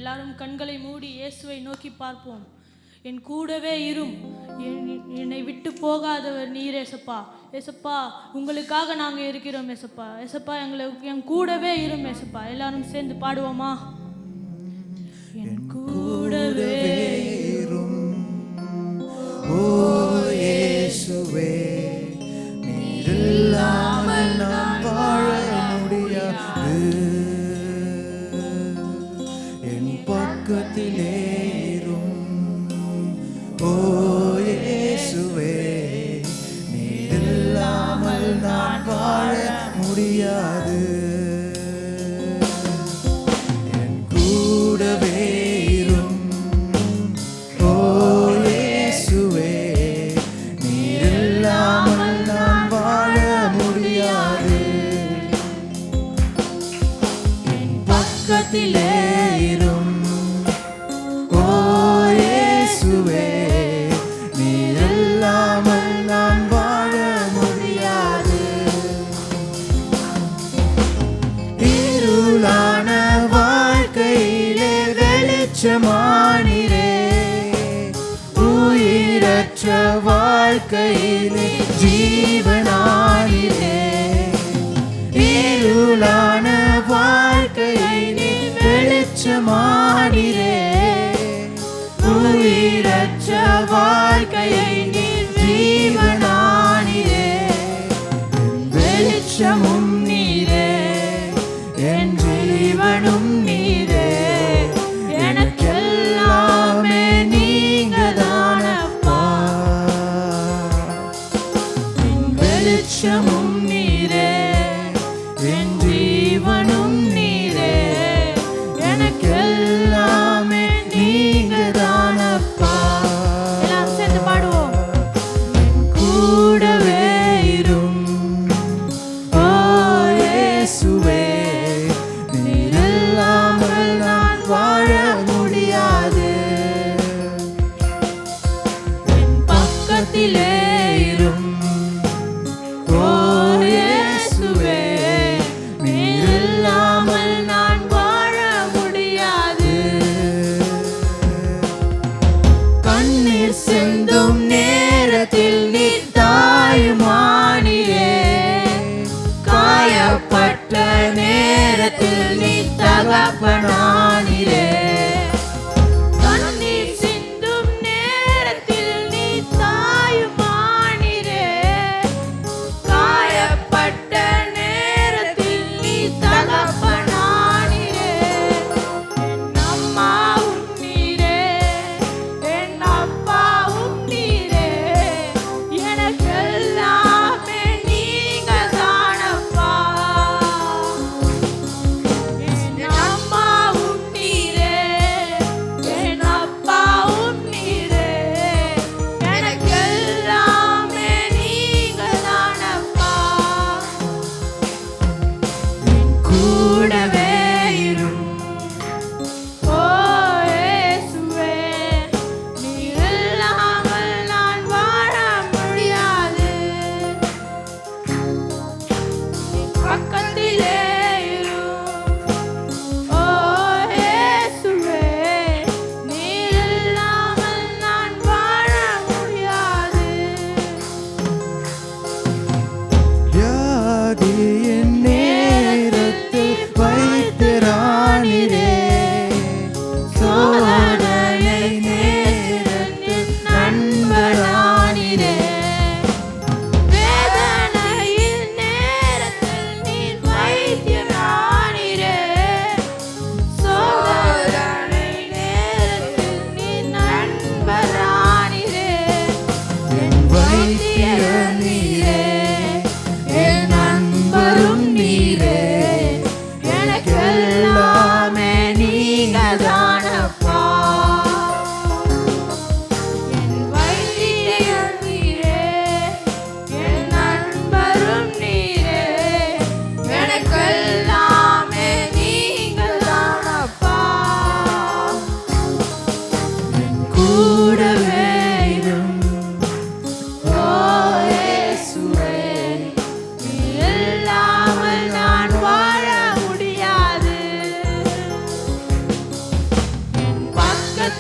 எல்லாரும் கண்களை மூடி இயேசுவை நோக்கி பார்ப்போம். என் கூடவே இரும், என்னை விட்டு போகாதவர் நீர் ஏசப்பா. ஏசப்பா, உங்களுக்காக நாங்கள் இருக்கிறோம் ஏசப்பா. ஏசப்பா, என் கூடவே இரும் ஏசப்பா. எல்லாரும் சேர்ந்து பாடுவோமா? என் கூடவே இரும் ஓ இயேசுவே, நீர் இல்லாமல் நான் வாழ முடியாது. என் பக்கத்திலே இரும் ஓ இயேசுவே, நீர் இல்லாமல் நான் வாழ முடியாது. என் கூடவே இரும் ஓ இயேசுவே, நீர் இல்லாமல் நான் வாழ முடியாது. என் பக்கத்திலே இரும் ஓ இயேசுவே, நீர் இல்லாமல் நான் வாழ முடியாது. இருளான வாழ்க்கையிலே வெளிச்சமானிரே, உயிரற்ற வாழ்க்கையிலே ஜீவனானிரே. இருளான வாழ்க்கையிலே வெளிச்சமானிரே, உயிரற்ற வாழ்க்கையை நீர் ஜீவனானிரே. வெளிச்சமும் நீரே, என் ஜீவனும் நீரே, எனக்கெல்லாமே நீங்கதானப்பா. என் வெளிச்சமும் நீரே, என் ஜீவனும் நீரே, எனக்கெல்லாமே நீங்கதானப்பா. எல்லாரும் சேர்ந்து பாடுவோம்.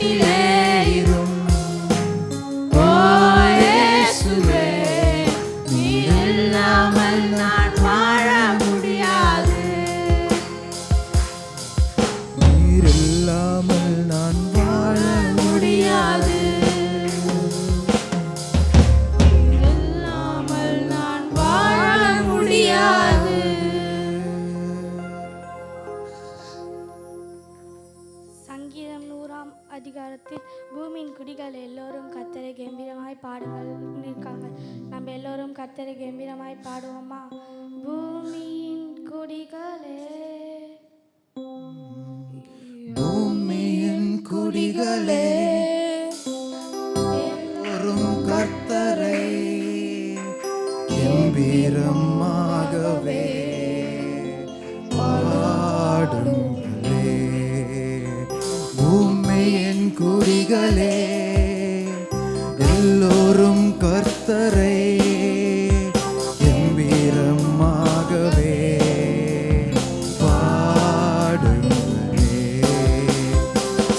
என்னிலே இரும். ஓ இயேசுவே, நீர் இல்லாமல் நான் வாழ முடியாது. நீர் இல்லாமல் நான் வாழ முடியாது. நீர் இல்லாமல் நான் வாழ முடியாது. சங்கீதம் 100 அதிகாரத்தில் பூமியின் குடிகள் எல்லோரும் கர்த்தரை கம்பீரமாய் பாடுங்கள் இருக்காங்க. நம்ம எல்லோரும் கர்த்தரை கம்பீரமாய் பாடுவோமா? பூமியின் குடிகளே, பூமியின் குடிகளே, எல்லோரும் கர்த்தரை கம்பீரமாகவே பாடுங்களே. பூமியின் குடிகளே, எல்லோரும் கர்த்தரை கம்பீரமாகவே பாடுங்களே.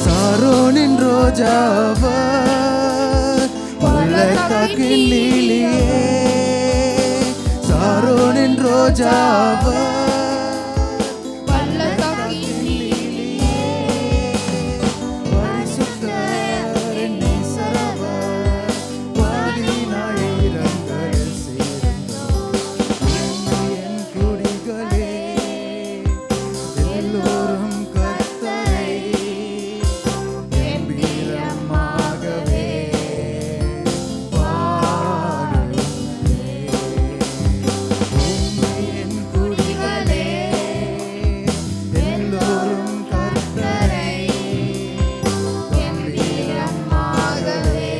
சாரோனின் ரோஜாவர் பள்ளத்தாக்கின் லீலியே, சாரோனின் ரோஜாவர் பள்ளத்தாக்கின் லீலியே, பரிசுத்தரின் நேசரவர் பதினாயிரங்களில் சேர்ந்தோர். பூமியின் குடிகளே, எல்லோரும் கர்த்தரை கம்பீரமாகவே பாடுங்களே. பூமியின் குடிகளே, எல்லோரும் கர்த்தரை கம்பீரமாகவே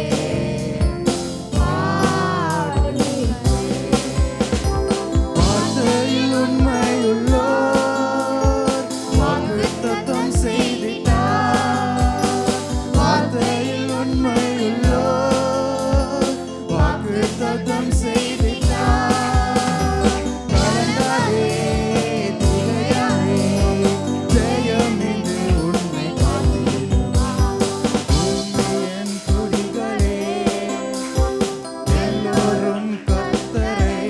வார்த்தையில் உண்மையுள்ளோர் வாக்குத்தத்தம் செய்திட்டார். வார்த்தையில் உண்மையுள்ளோர் வாக்குத்தத்தம் செய்திட்டார். கலந்தாரே திகையாரே, ஜெயம் என்று உண்மை காத்திடுவார். பூமியின் குடிகளே, எல்லோரும் கர்த்தரை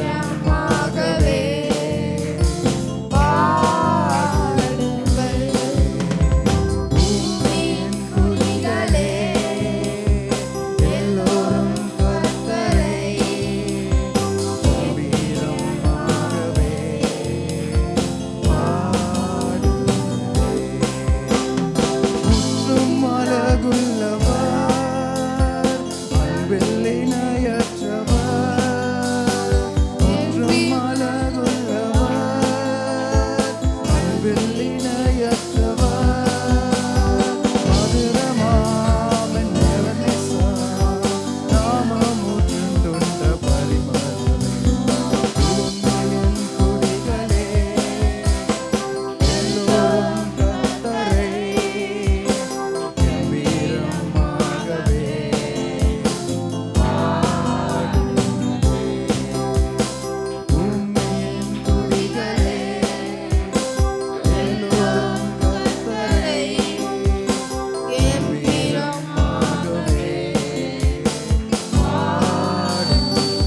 கம்பீரமாகவே பாடுங்கள். பூமியின் குடிகளே, எல்லோரும் கர்த்தரை கம்பீரமாகவே பாடுங்கள். முற்றும் அழகுள்ளவர், அன்பில் இணையற்றவர். முற்றும் அழகுள்ளவர், அன்பில் இணையற்றவர். மதுரமாவன் தேவநேசம், நாமமுற்றுண்ட பரிமளமே. பூமியின் குடிகளே, எல்லோரும் கர்த்தரை கம்பீரமாகவே பாடுங்களே. பூமியின் குடிகளே, எல்லோரும் கர்த்தரை கம்பீரமாகவே பாடுங்களே.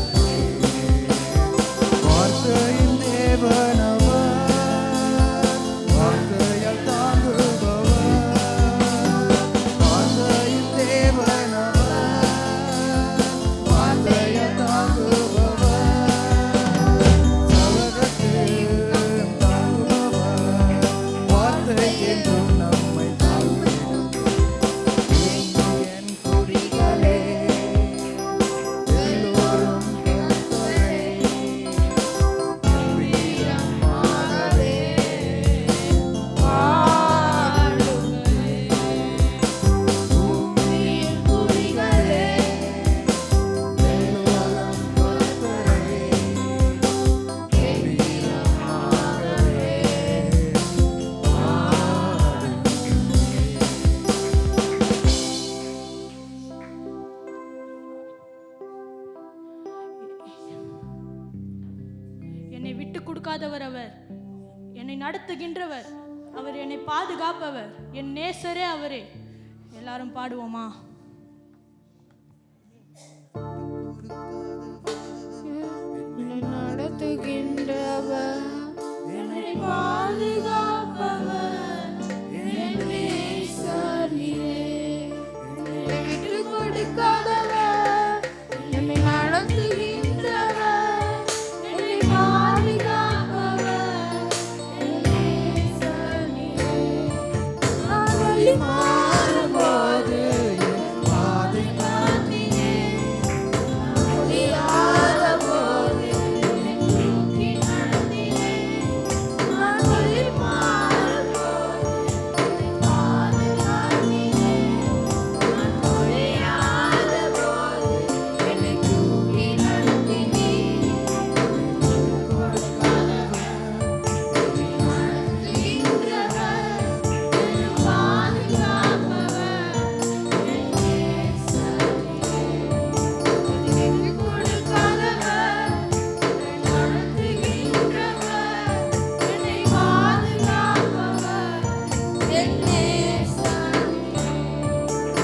வார்த்தையின் தேவனவர், வார்த்தையால் தாங்குபவர். வார்த்தையின் தேவனவர், வார்த்தையால் தாங்குபவர். சவரத்தில் தாங்குபவர், வார்த்தை என்றும் நம்மை தாங்கிடும். பூமியின் குடிகளே, எல்லோரும் கர்த்தரை கம்பீரமாகவே பாடுங்களே. பூமியின் குடிகளே, எல்லோரும் கர்த்தரை கம்பீரமாகவே என்னை விட்டு கொடுக்காதவர் அவர், என்னை நடத்துகின்றவர், அவர் என்னை பாதுகாப்பவர், என் நேசரே அவரே. எல்லாரும் பாடுவோமா? என்னை நடத்துகின்றவர், என்னை பாதுகாப்பவர், என் நேசர் நீரே. என்னை விட்டுக் கொடுக்காதவர், என்னை நடத்துகின்றவர், என்னை பாதுகாப்பவர், என் நேசர் நீரே. நான் வழி மாறும்போது என் பாதை காட்டினே, முடியாத போது என்னை தூக்கி நடத்தினே. நான் வழி மாறும்போது என்னை பாதுகாத்தினே. நான் முடியாத போது என்னை தூக்கி நடத்தினே.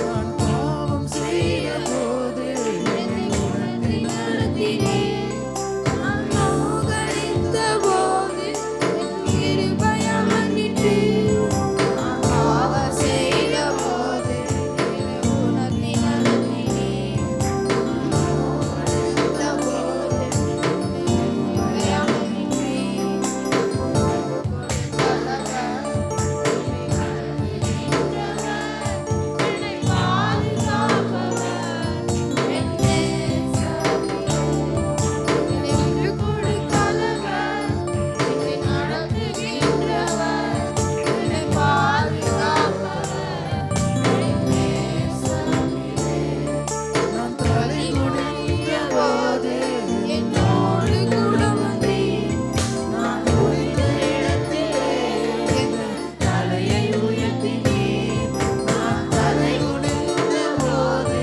நான் பாவம் செய்த போது என்னை உணர்த்தி நடத்தினே, நான் நோகடித்த போது என் கிருபையை மன்னித்து. நான் பாவம் செய்த போது என்னை உணர்த்தி நடத்தினே. நான் நோகடித்த போது என் கிருபையை மன்னித்து. என்னை பாதுகாப்பவர், என் நேசர் என்னை விட்டுக் கொடுக்காதவர், என்னை நடத்துகின்றவர், என்னை பாதுகாப்பவர், என் நேசர் நான் தலை குனிந்த போது என்னோடு கூட வந்தீர். நான் குனிந்த இடத்திலே என் தலையை உயர்த்தினீர். நான் தலை குனிந்த போது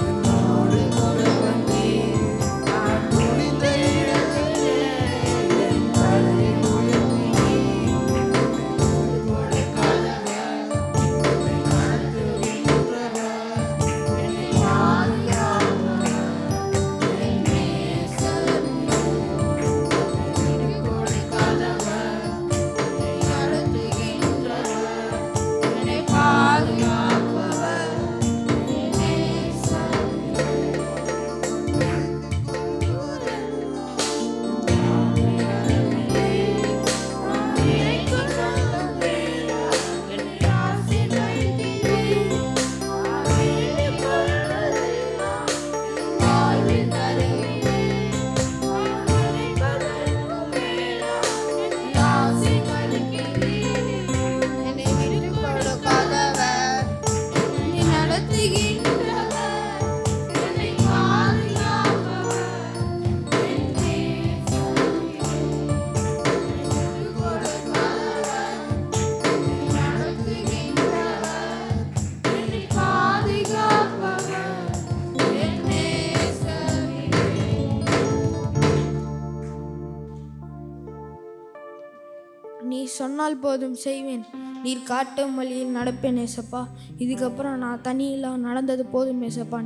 என்னோடு கூட வந்தீர். நான் குனிந்த இடத்திலே என் தலையை உயர்த்தினீர். கொடுக்காதவர், என்னை நடத்துகின்றவர், என்னை பாதுகாப்பவர், என் நேசர் விட்டுக் கொடுக்காதவர், என்னை நடத்துகின்றவர், என்னை பாதுகாப்பவர், என் நேசர் நீ சொன்னால் போதும் செய்வேன், நீர் காட்டும் வழியில் நடப்பேன் ஏசப்பா. இதுக்கப்புறம் நான் தனியில் நடந்தது போதும் ஏசப்பா.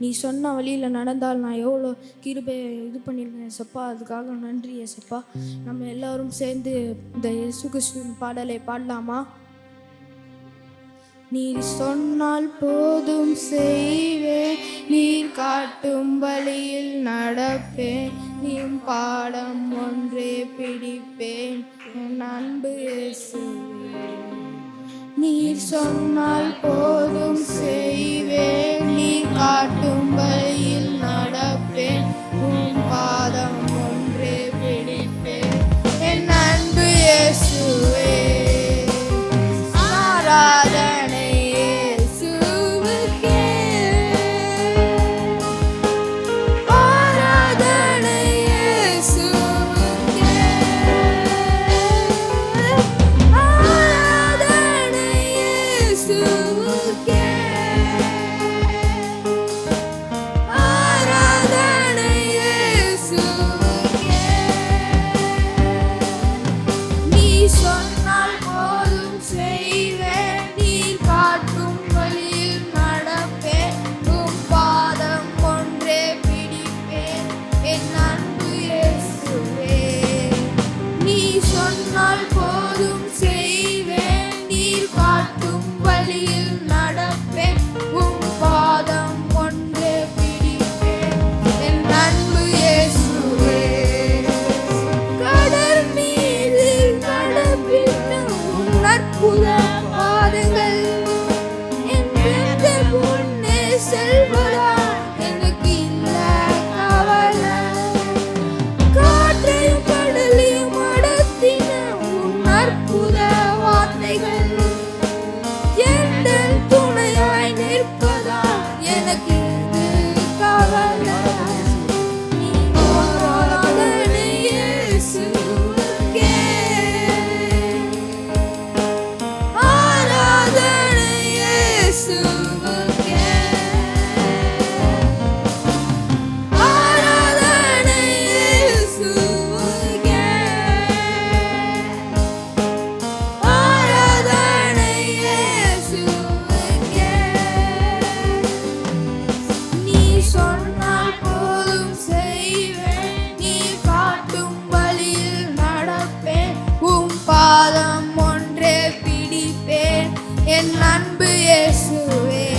நீ சொன்ன வழியில் நடந்தால் நான் எவ்வளோ கிருபையை இது பண்ணியிருக்கேன் ஏசப்பா. அதுக்காக நன்றி ஏசப்பா. நம்ம எல்லோரும் சேர்ந்து இந்த இயேசு கிறிஸ்துவின் பாடலை பாடலாமா? நீர் சொன்னால் போதும் செய்வேன், நீர் காட்டும் வழியில் நடப்பேன், நீ பாடம் ஒன்றே பிடிப்பேன், என் அன்பு இயேசுவே. நீர் சொன்னால் போதும் செய்வேன், நீர் காட்டும் வழியில் நடப்பேன், உன் பாதம் ஒன்றே பிடிப்பேன், என் அன்பு இயேசுவே. ஆராதனை இயேசுவுக்கே, ஆராதனை இயேசுவுக்கே, ஆராதனை இயேசுவுக்கே, அற்புத பாதங்கள் என் பெயர்கள் முன்னே செல்வதா எனக்கு இல்ல கவலை. காற்றையும் கடலையும் அடர்த்தின உன் அற்புத வார்த்தைகள் எந்தன் துணையாய் நிற்பதா எனக்கு இது கவலை. நீ ஆராதனை இயேசுவுக்கே, ஆராதனை இயேசுவுக்கே, ஆராதனை இயேசுவுக்கே, ஆராதனை இயேசுவுக்கே. நீ சொன்னால் போதும் செய்வேன், நீ காட்டும் வழியில் நடப்பேன், உம் பாதம் ஒன்றே பிடிப்பேன் என் அன்பு இயேசுவே.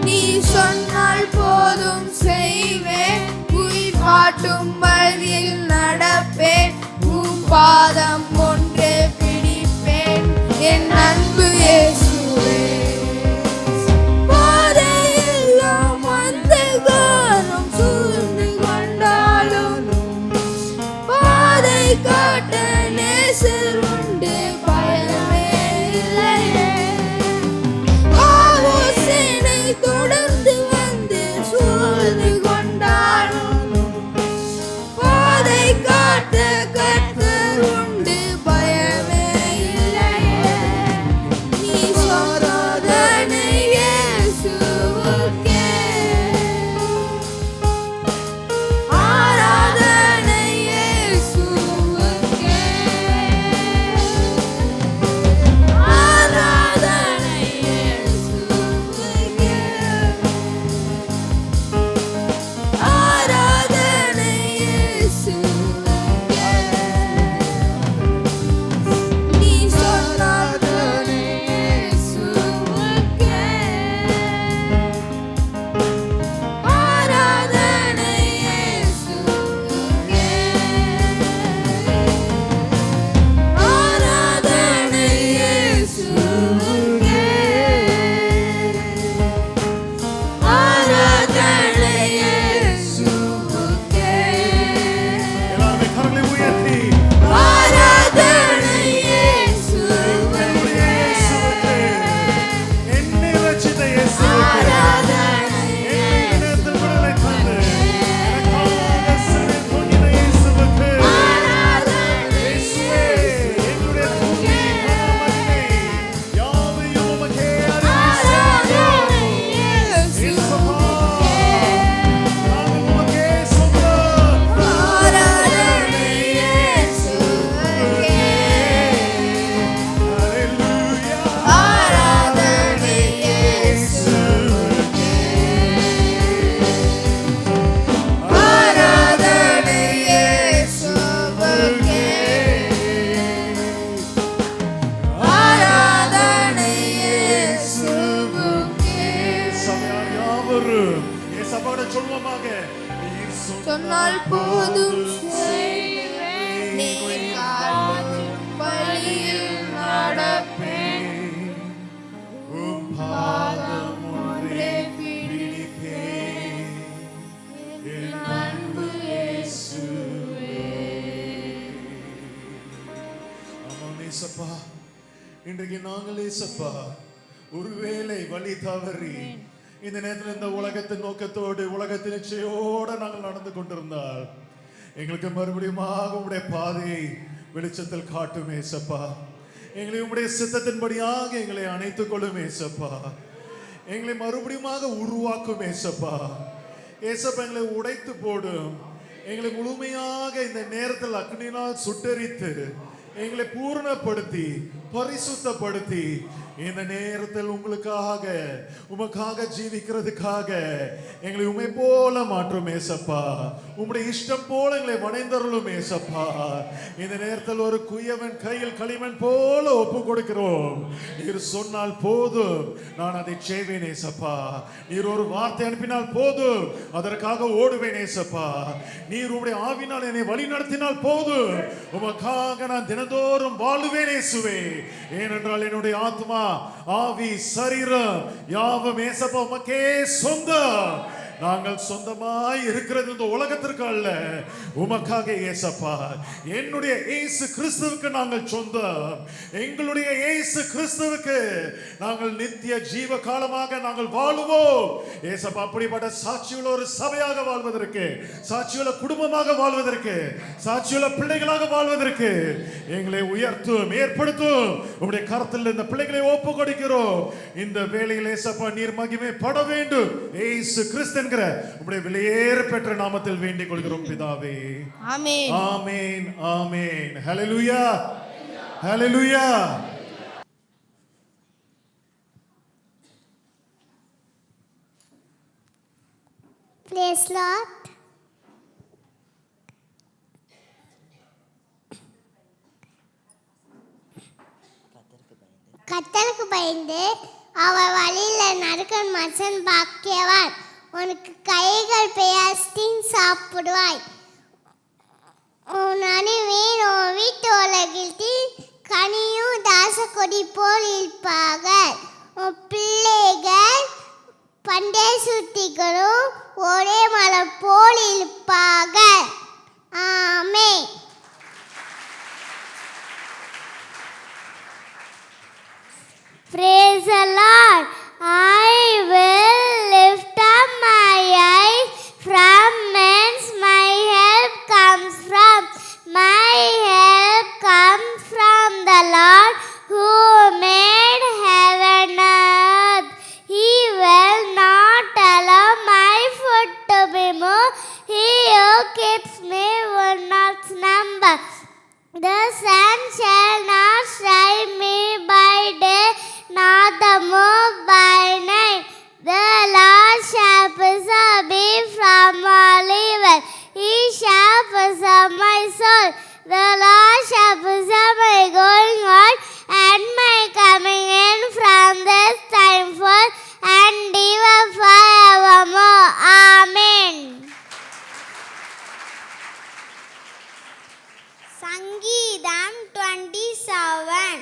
நீ சொன்னால் போதும் செய்வேன், உயிர் காட்டும் வழியில் நடப்பேன், உம் பாதம் ஒன்றே பிடிப்பேன் என் அன்பு இயேசுவே. பாதையெல்லாம் அந்தகாரம் சூழ்ந்து கொண்டாலும் பாதை காட்ட நேசர் உண்டு, பயமே இல்லையே. ஆலோசனை தொடர்ந்து வந்து சூழ்ந்து கொண்டாலும் பாதை காட்ட கர்த்தர் உண்டு, பயமே இல்லையே. நீ ஆராதனை இயேசுவுக்கே, ஆராதனை இயேசுவுக்கே, ஆராதனை இயேசுவுக்கே, ஆராதனை இயேசுவுக்கே. நீ சொன்னால் இயேசுவுக்கே, ஆராதனை இயேசுவுக்கே, ஆராதனை இயேசுவுக்கே, ஆராதனை இயேசுவுக்கே, எல்லாருமே கரங்களை உயர்த்தி ஆராதனை இயேசுவுக்கே, என்னை ரட்சித்த இயேசுவுக்கே, ஆராதனை என்னிடத்தில் விடுதலை தந்து எனக்காக சிறை தொங்கின இயேசுவுக்கே, இயேசுவே, என்னுடைய துதி, மகிமை யாவையும் உமக்கே அறிவிக்கிறோம். இயேசுவா, நாங்கள் உமக்கே சொந்தம். சபையார் யாவரும் இயேசுவோடு சொல்வோமாக. நீர் சொன்னால் போதும் செய்வேன், நீர் காட்டும் வழியில் நடப்பேன், உம் பாதம் ஒன்றே பிடிப்பேன் என் அன்பு இயேசுவே. ஆமாம் இயேசப்பா, இன்றைக்கு நாங்கள் இயேசப்பா ஒருவேளை வழி தவறி இந்த நேரத்தில் இந்த உலகத்தின் நோக்கத்தோடு உலகத்தின் இச்சையோடு நாங்கள் நடந்து கொண்டிருந்தால் எங்களுக்கு மறுபடியும் உம்முடைய பாதையை வெளிச்சத்தில் காட்டும் ஏசப்பா. எங்களை உம்முடைய சித்தத்தின்படியாக எங்களை அணைத்துக் கொள்ளும் ஏசப்பா. எங்களை மறுபடியும் உருவாக்கும் ஏசப்பா. ஏசப்பா எங்களை உடைத்து போடும். எங்களை முழுமையாக இந்த நேரத்தில் அக்னியினால் சுட்டெரித்து எங்களை பூரணப்படுத்தி பரிசுத்தப்படுத்தி இந்த நேரத்தில் உமக்காக ஜீவிக்கிறதுக்காக எங்களை உமை போல மாற்றும் ஏசப்பா. உம்முடைய இஷ்டம் போல எங்களை வணைந்தருளும் ஏசப்பா. இந்த நேரத்தில் ஒரு குயவன் கையில் களிமண் போல ஒப்பு கொடுக்கிறோம். நீர் சொன்னால் போதும், நான் அதை செய்வேன் ஏசப்பா. நீர் ஒரு வார்த்தை அனுப்பினால் போதும், அதற்காக ஓடுவேன் ஏசப்பா. நீர் உம்முடைய ஆவினால் என்னை வழி நடத்தினால் போதும், உமக்காக நான் தினந்தோறும் வாழுவேன் இயேசுவே. ஏனென்றால் என்னுடைய ஆத்மா, ஆவி, சரீரம் யாவும் ஏசப்பா உமக்கே சொந்தம். நாங்கள் சொந்தமாய் இருக்கிறது இந்த உலகத்திற்கு அல்ல, உமக்காக ஏசப்பா. என்னுடைய இயேசு கிறிஸ்துவுக்கு நாங்கள் சொந்தம். எங்களுடைய இயேசு கிறிஸ்துவுக்கு நாங்கள் நித்திய ஜீவ காலமாக நாங்கள் வாழுவோம் ஏசப்பா. அப்படிப்பட்ட சாட்சியுள்ள ஒரு சபையாக வாழ்வதற்கு, சாட்சியுள்ள குடும்பமாக வாழ்வதற்கு, சாட்சியுள்ள பிள்ளைகளாக வாழ்வதற்கு எங்களை உயர்த்தும், ஏற்படுத்தும். உங்களுடைய கரத்தில் இந்த பிள்ளைகளை ஒப்பு கொடுக்கிறோம். இந்த வேளையில் ஏசப்பா நீர் மகிமை பட வேண்டும். இயேசு கிறிஸ்து உம்முடைய விலையேற பெற்ற நாமத்தில் வேண்டிக் கொள்கிறோம் பிதாவே. ஆமென். ஆமென். ஆமென். ஹல்லேலூயா. ஹல்லேலூயா. Praise Lord. கர்த்தருக்கு பயந்து அவர் வழியில நடக்கும் மனுஷன் பாக்கியவான். உனக்கு கைகள் பெயர்ஸ்டின் சாப்பிடுவாய். உன் அணிவின் உன் வீட்டு உலகில் கனியும் தாசக்கொடி போல் இருப்பார்கள். உன் பிள்ளைகள் பண்டை சுட்டிகளும் ஒரே மலர் போல் இருப்பார்கள். ஆமென். Praise the Lord. I will lift up my eyes from whence my help comes from. My help comes from the Lord who made heaven and earth. He will not allow my foot to be moved. He who keeps me will not slumber. The sun shall not strike me by day, nor the moon by night. The Lord shall preserve me from all evil. He shall preserve my soul. The Lord shall preserve my going out and my coming in from this time forth and even forevermore. Amen. சங்கீதம் 27.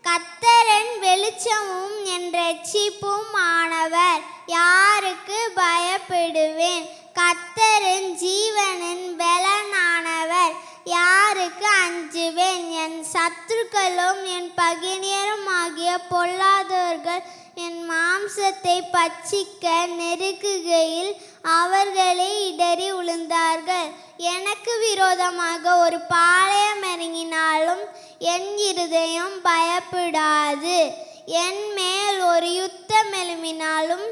கர்த்தரின் வெளிச்சமும் என் இரட்சிப்பும் ஆனவர், யாருக்கு பயப்படுவேன்? கர்த்தரின் ஜீவனின் பெலனானவர், யாருக்கு அஞ்சுவேன்? என் சத்துருக்களும் என் பகைஞரும் ஆகிய பொல்லாதவர்கள் என் மாம்சத்தை பட்சிக்க நெருக்குகையில் அவர்களே இடறி விழுந்தார்கள். எனக்கு விரோதமாக ஒரு பாளையம் இறங்கினாலும் என் இருதயம் பயப்படாது. என் மேல் ஒரு யுத்தம் எழும்பினாலும்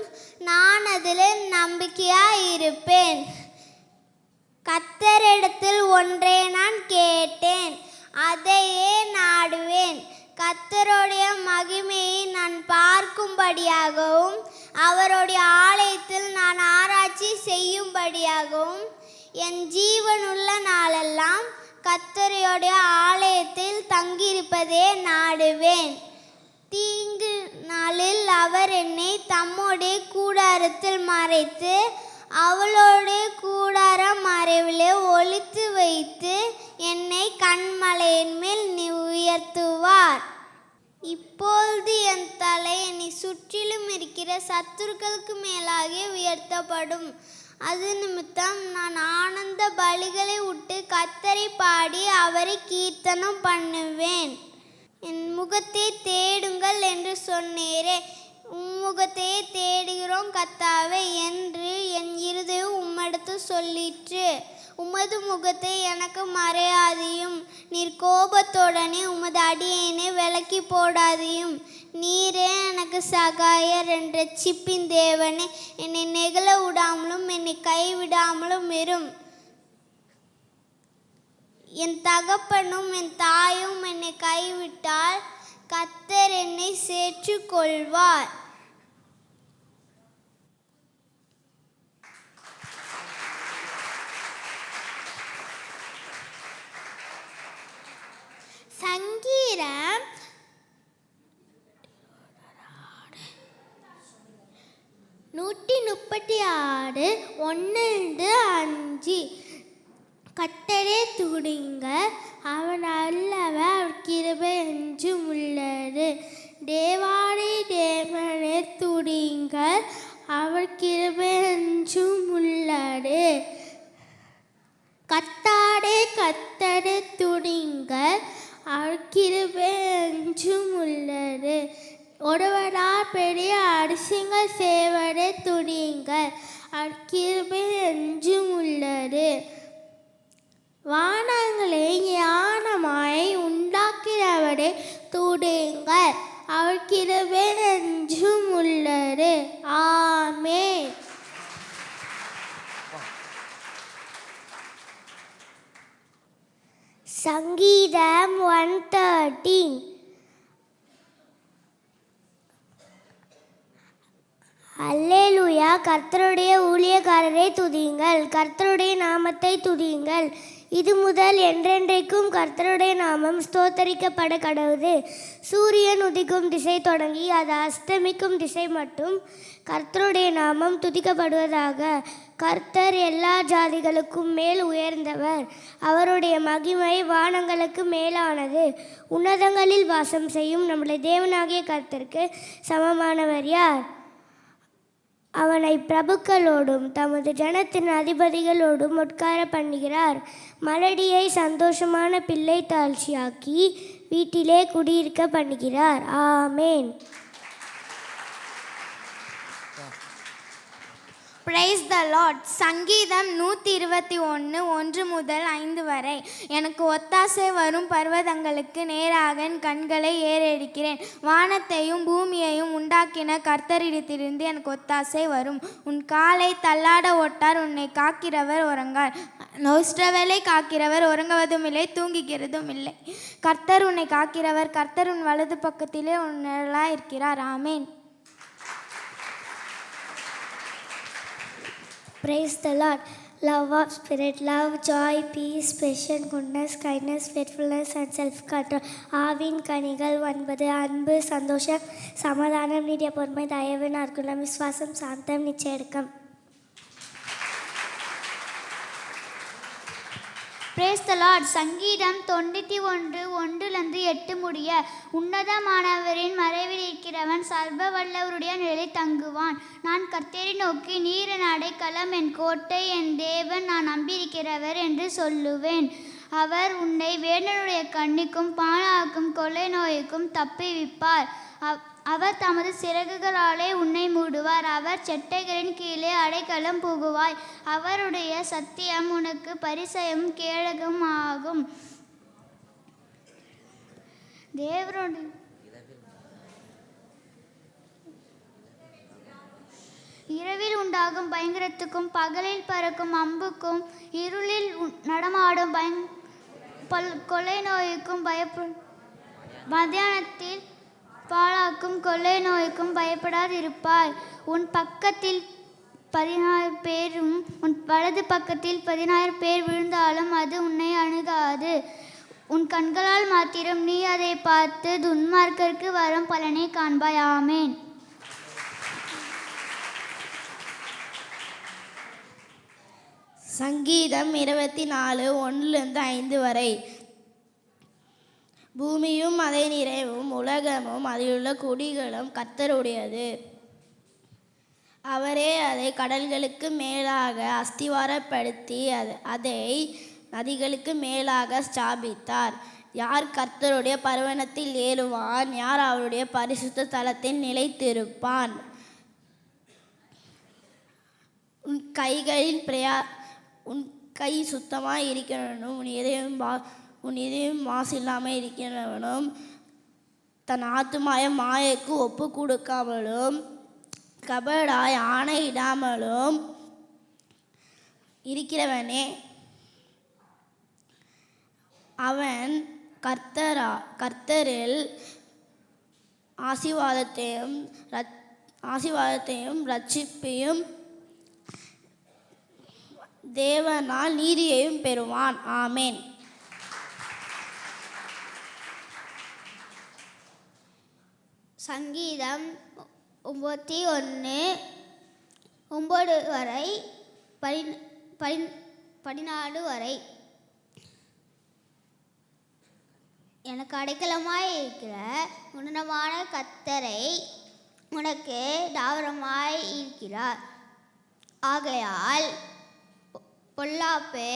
நான் அதில் நம்பிக்கையாயிருப்பேன். கர்த்தரிடத்தில் ஒன்றை நான் கேட்டேன், அதையே நாடுவேன். கர்த்தருடைய மகிமையை நான் பார்க்கும்படியாகவும் அவருடைய ஆலயத்தில் நான் ஆராய்ச்சி செய்யும்படியாகவும் என் ஜீவனுள்ள நாளெல்லாம் கர்த்தருடைய ஆலயத்தில் தங்கியிருப்பதே நாடுவேன். தீங்கு நாளில் அவர் என்னை தம்முடைய கூடாரத்தில் மறைத்து அவளுடைய கூடார மறைவிலே ஒளித்து வைத்து என்னை கண்மலையின் மேல் உயர்த்துவார். இப்பொழுது என் தலை என்னை சுற்றிலும் இருக்கிற சத்துருக்களுக்கு மேலாக உயர்த்தப்படும். அது நிமித்தம் நான் ஆனந்த பலிகளை விட்டு கர்த்தரை பாடி அவரை கீர்த்தனம் பண்ணுவேன். என் முகத்தை தேடுங்கள் என்று சொன்னீரே, உம்முகத்தையே தேடுகிறோம் கர்த்தாவே என்று என் இருதயம் உம்மிடத்து சொல்லிற்று. உமது முகத்தை எனக்கு மறையாதையும், நீர் கோபத்துடனே உமது அடியேனை விலக்கி போடாதையும். நீரே எனக்கு சகாயர் என்ற ரட்சிப்பின் தேவனே, என்னை நெகிழ விடாமலும் என்னை கைவிடாமலும் இரும். என் தகப்பனும் என் தாயும் என்னை கைவிட்டால் கர்த்தர் என்னை சேர்த்துக்கொள்வார். சங்கீதம் 136 1-5. கர்த்தரை துதிங்க, அவர் நல்லவர், அவர் கிருபை என்றும் உள்ளது. தேவாதி தேவனை துதிங்க, அவர் கிருபை என்றும் உள்ளது. கர்த்தரை துதிங்க, அவர் கிருபை என்றும் உள்ளது. ஒருவரால் பெரிய அதிசயங்கள் செய்வதை துதியுங்கள், அவர் கிருபை என்றும் உள்ளது. வானங்களை ஞானமாய் உண்டாக்கிறவரை துதியுங்கள், அவர் கிருபை என்றும் உள்ளது. ஆமென். சங்கீதம் 113. அல்லேலூயா. கர்த்தருடைய ஊழியக்காரரை துதியுங்கள், கர்த்தருடைய நாமத்தை துதியுங்கள். இது முதல் என்றென்றைக்கும் கர்த்தருடைய நாமம் ஸ்தோத்தரிக்கப்பட கடவுது. சூரியன் உதிக்கும் திசை தொடங்கி அது அஸ்தமிக்கும் திசை மட்டும் கர்த்தருடைய நாமம் துதிக்கப்படுவதாக. கர்த்தர் எல்லா ஜாதிகளுக்கும் மேல் உயர்ந்தவர், அவருடைய மகிமை வானங்களுக்கு மேலானது. உன்னதங்களில் வாசம் செய்யும் நம்முடைய தேவனாகிய கர்த்தருக்கு சமமானவர் யார்? அவனை பிரபுக்களோடும் தமது ஜனத்தின் அதிபதிகளோடும் உட்கார பண்ணுகிறார். மலடியை சந்தோஷமான பிள்ளை தாழ்ச்சியாக்கி வீட்டிலே குடியிருக்க பண்ணுகிறார். ஆமேன். Praise the Lord. சங்கீதம் 121 1-5 வரை. எனக்கு ஒத்தாசை வரும் பர்வதங்களுக்கு நேராக என் கண்களை ஏறெடுக்கிறேன். வானத்தையும் பூமியையும் உண்டாக்கின கர்த்தரிடத்திலிருந்து எனக்கு ஒத்தாசை வரும். உன் காலை தள்ளாட ஒட்டார், உன்னை காக்கிறவர் உறங்கார். நோஸ்ட்ரவேலை காக்கிறவர் உறங்குவதும் இல்லை, தூங்குகிறதும் இல்லை. கர்த்தர் உன்னை காக்கிறவர், கர்த்தர் உன் வலது பக்கத்திலே உன் நிழலாய் இருக்கிறார். ஆமேன். Praise the Lord. Love of spirit, love, joy, peace, patience, goodness, kindness, faithfulness and self-control. Aavin கனிகள் 9. அன்பு, சந்தோஷம், சமாதானம், நீடிய பொறுமை, தயவு, நற்குணம், விசுவாசம், சாந்தம், நிச்சயக்கம். பிரேஸ் த லார்ட். சங்கீதம் 91 1-8 முடிய. உன்னதமானவரின் மறைவில் இருக்கிறவன் சர்வ வல்லவருடைய நிலை தங்குவான். நான் கர்த்தரை நோக்கி, நீர் என் அடைக்கலம், என் கோட்டை, என் தேவன், நான் நம்பியிருக்கிறவர் என்று சொல்லுவேன். அவர் உன்னை வேடனுடைய கண்ணிக்கும் பாழாக்கும் கொள்ளை நோய்க்கும் தப்புவிப்பார். அவர் தமது சிறகுகளாலே உன்னை மூடுவார். அவர் செட்டைகளின் கீழே அடைக்கலம் புகுவாய். அவருடைய சத்தியம் உனக்கு பரிசயம் கேடகம் ஆகும். தேவனுடைய இரவில் உண்டாகும் பயங்கரத்துக்கும் பகலில் பறக்கும் அம்புக்கும் இருளில் நடமாடும் கொள்ளை நோய்க்கும் மத்தியானத்தில் பாழாக்கும் கொள்ளை நோய்க்கும் பயப்படாதிருப்பாய். உன் பக்கத்தில் 10,000 பேரும் உன் வலது பக்கத்தில் 10,000 பேர் விழுந்தாலும் அது உன்னை அணுகாது. உன் கண்களால் மாத்திரம் நீ அதை பார்த்து துன்மார்க்கருக்கு வரும் பலனை காண்பாய். ஆமேன். சங்கீதம் 24 1-5 வரை. பூமியும் அதை நிறைவும் உலகமும் அதிலுள்ள குடிகளும் கர்த்தருடையது. அவரே அதை கடல்களுக்கு மேலாக அஸ்திவாரப்படுத்தி அதை நதிகளுக்கு மேலாக ஸ்தாபித்தார். யார் கர்த்தருடைய பர்வதத்தில் ஏறுவான்? யார் அவருடைய பரிசுத்த தலத்தில் நிலைத்திருப்பான்? உன் கை சுத்தமாக இருக்கிறவனும் உன் இதயம் மாசில்லாமல் இருக்கிறவனும் தன் ஆத்துமாய மாயைக்கு ஒப்பு கொடுக்காமலும் கபடாய் ஆணையிடாமலும் இருக்கிறவனே, அவன் கர்த்தரில் ஆசீர்வாதத்தையும் ரட்சிப்பையும் தேவனால் நீதியையும் பெறுவான். ஆமேன். சங்கீதம் 91:9 வரை 14 வரை. எனக்கு அடைக்கலமாய் இருக்கிற உன்னதமான கர்த்தரை உனக்கு தாவரமாய் இருக்கிறார். ஆகையால் பொல்லாப்பு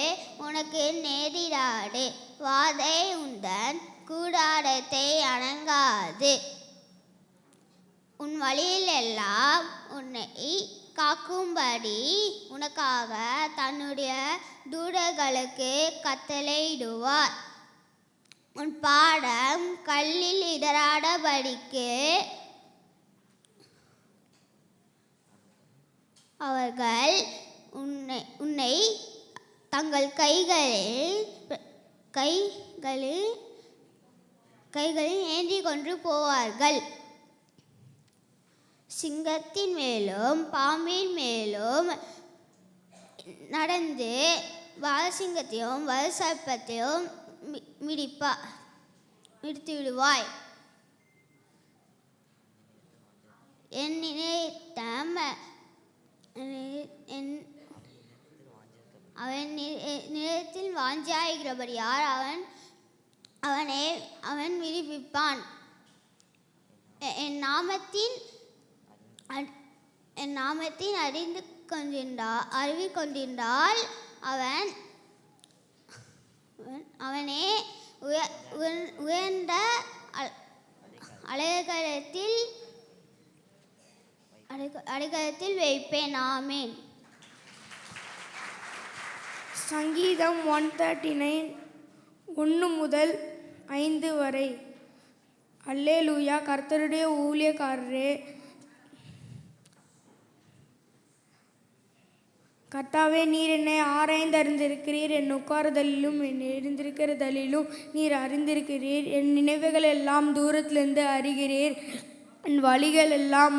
உனக்கு நேரிடாது, வாதை உந்தன் கூடாரத்தை அணங்காது. உன் வழியிலெல்லாம் உன்னை காக்கும்படி உனக்காக தன்னுடைய தூதர்களுக்கு கட்டளையிடுவார். உன் பாடம் கல்லில் இடராதபடிக்கு அவர்கள் உன்னை தங்கள் கைகளில் ஏந்தி கொண்டு போவார்கள். சிங்கத்தின் மேலும் பாம்பின் மேலும் நடந்து வாலசிங்கத்தையும் வலுசர்ப்பத்தையும் மிதித்து விடுவாய். என் அவன் நிலத்தில் வாஞ்சியாகிறபடியால் அவன் விடுவிப்பான். என் நாமத்தின் அறிந்து கொண்டிருந்தால் அவனே உயர்ந்த அடைக்கலத்தில் வைப்பேன். ஆமேன். சங்கீதம் 139 1 முதல் 5 வரை. அல்லேலூயா. கர்த்தருடைய ஊழியக்காரரே, கர்த்தாவே, நீர் என்னை ஆராய்ந்தறிந்திருக்கிறீர். என் உட்காருதலிலும் என் எழுந்திருக்கிறதலிலும் நீர் அறிந்திருக்கிறீர். என் நினைவுகள் எல்லாம் தூரத்திலிருந்து அறிகிறீர். என் வழிகள் எல்லாம்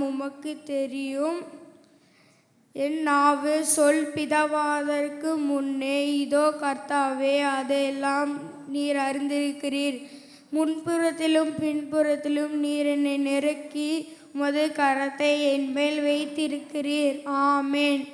உமக்கு தெரியும். என் நாவு சொல் பிதவாதற்கு முன்னே இதோ கர்த்தாவே, அதையெல்லாம் நீர் அறிந்திருக்கிறீர். முன்புறத்திலும் பின்புறத்திலும் நீர் என்னை நெருக்கி உமது கரத்தை என் மேல் வைத்திருக்கிறீர். ஆமேன்.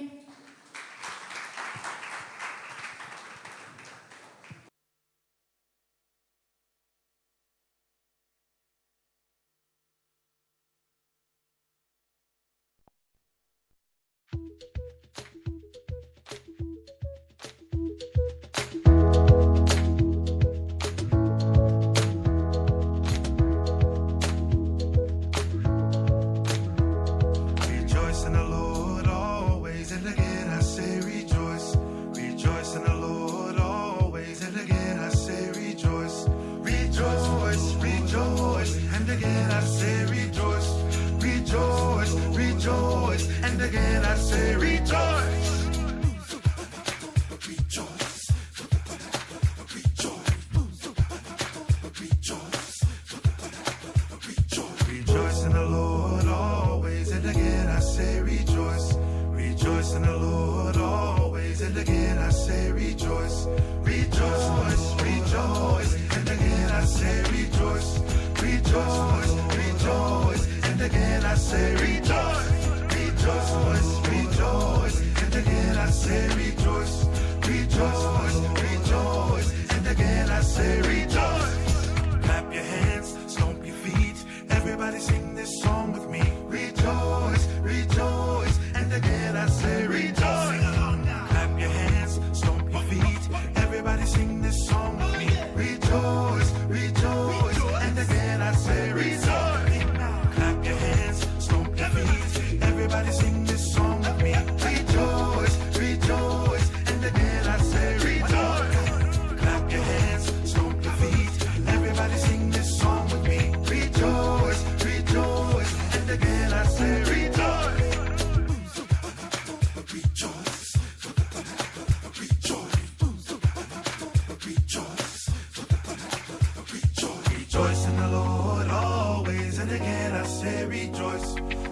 say rejoice.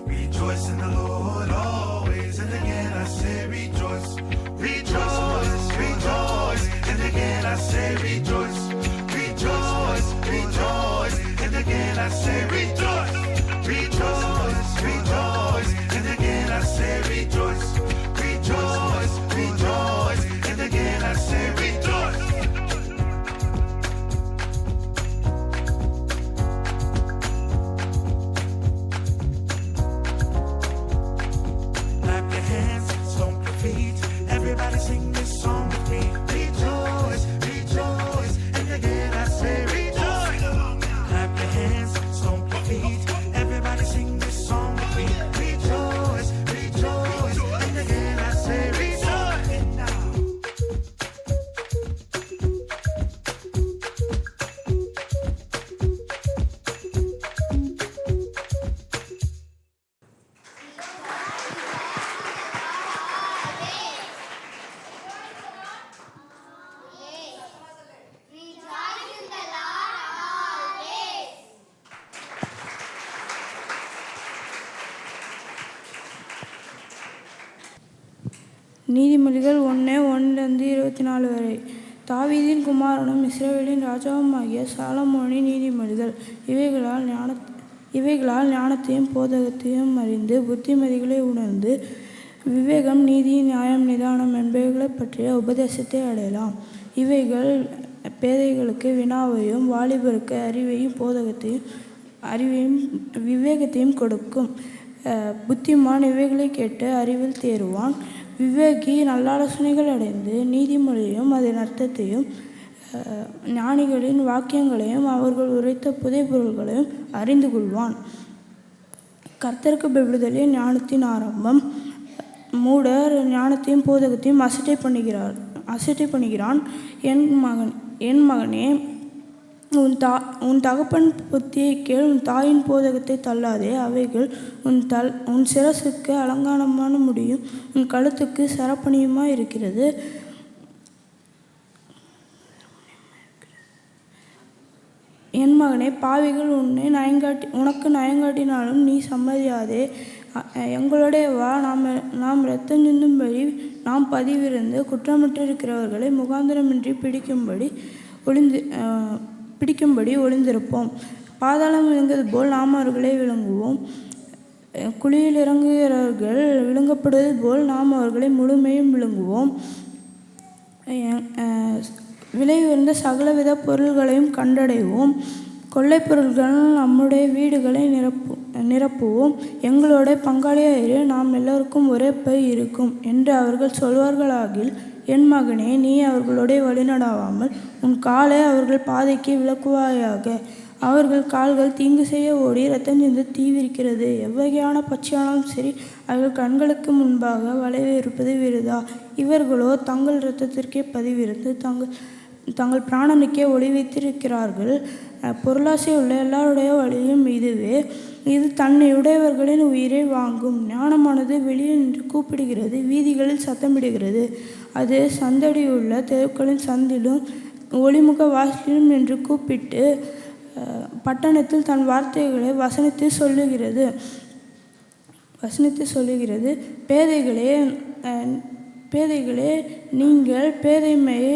Rejoice in the Lord always. And again I say rejoice. Rejoice, rejoice. And again I say rejoice. Rejoice, rejoice. And again I say rejoice. Rejoice, rejoice. And again I say rejoice. Rejoice, rejoice. And again I say rejoice. Clap your hands, stomp your feet. Everybody sing this song with me. Rejoice, rejoice. And again I say rejoice. Clap your hands, stomp your feet. Everybody sing this song with me. Rejoice, rejoice. And again I say rejoice. Now. நீதிமொழிகள் 1:1-24 வரை. தாவீதின் குமாரனும் இஸ்ரவேலின் ராஜாவுமாகிய சாலமோனின் நீதிமொழிகள். இவைகளால் ஞானத்தையும் போதகத்தையும் அறிந்து புத்திமதிகளை உணர்ந்து விவேகம், நீதி, நியாயம், நிதானம் என்பவைகளைப் பற்றிய உபதேசத்தை அடையலாம். இவைகள் பேதைகளுக்கு வினாவையும் வாலிபருக்கு அறிவையும் விவேகத்தையும் கொடுக்கும். புத்திமான் இவைகளை கேட்டு அறிவில் தேறுவான். விவேகி நல்லாலோசனைகள் அடைந்து நீதிமொழியையும் அதன் அர்த்தத்தையும் ஞானிகளின் வாக்கியங்களையும் அவர்கள் உரைத்த புதைபொருள்களையும் அறிந்து கொள்வான். கர்த்தருக்கு பயப்படுதலே ஞானத்தின் ஆரம்பம். மூடர் ஞானத்தையும் போதகத்தையும் அசட்டை பண்ணுகிறான். என் மகனே, உன் தகப்பன் புத்தியை கேள், உன் தாயின் போதகத்தை தள்ளாதே. அவைகள் உன் சிரசுக்கு அலங்காரமான முடியும், உன் கழுத்துக்கு சரப்பணியுமாய் இருக்கிறது. என் மகனே, பாவிகள் உனக்கு நயங்காட்டினாலும் நீ சம்மதியாதே. எங்களுடைய வா, நாம் இரத்தம் சிந்தும்படி நாம் பதிவிருந்து குற்றமற்றிருக்கிறவர்களை முகாந்திரமின்றி பிடிக்கும்படி ஒளிந்திருப்போம். பாதாளம் விழுங்குவது போல் நாம் அவர்களை விழுங்குவோம். குழியில் இறங்குகிறவர்கள் விழுங்கப்படுவது போல் நாம் அவர்களை முழுமையும் விழுங்குவோம். விலை உயர்ந்த சகலவித பொருள்களையும் கண்டடைவோம். கொள்ளைப் பொருள்கள் நம்முடைய வீடுகளை நிரப்புவோம். எங்களோட பங்காளியாயிரு, நாம் எல்லோருக்கும் ஒரே பை இருக்கும் என்று அவர்கள் சொல்வார்களாகில், என் மகனே, நீ அவர்களுடைய வழிநடாவாமல் உன் காலை அவர்கள் பாதைக்கு விலக்குவாயாக. அவர்கள் கால்கள் தீங்கு செய்ய ஓடி இரத்தம் சிந்து தீவிரிக்கிறது. எவ்வகையான பட்சியானாலும் சரி, அவர்கள் கண்களுக்கு முன்பாக வளைவு இருப்பது விருதா. இவர்களோ தங்கள் இரத்தத்திற்கே பதிவிருந்து தங்கள் பிராணனுக்கே ஒளி வைத்திருக்கிறார்கள். பொருளாசை உள்ள எல்லாருடைய வழியும் இதுவே. இது தன்னை உடையவர்களின் உயிரை வாங்கும். ஞானமானது வெளியே நின்று கூப்பிடுகிறது, வீதிகளில் சத்தமிடுகிறது. அது சந்தடியுள்ள தெருக்களின் சந்திலும் ஒளிமுக வாசலிலும் நின்று கூப்பிட்டு பட்டணத்தில் தன் வார்த்தைகளை வசனித்து சொல்லுகிறது. பேதைகளே, நீங்கள் பேதைமையை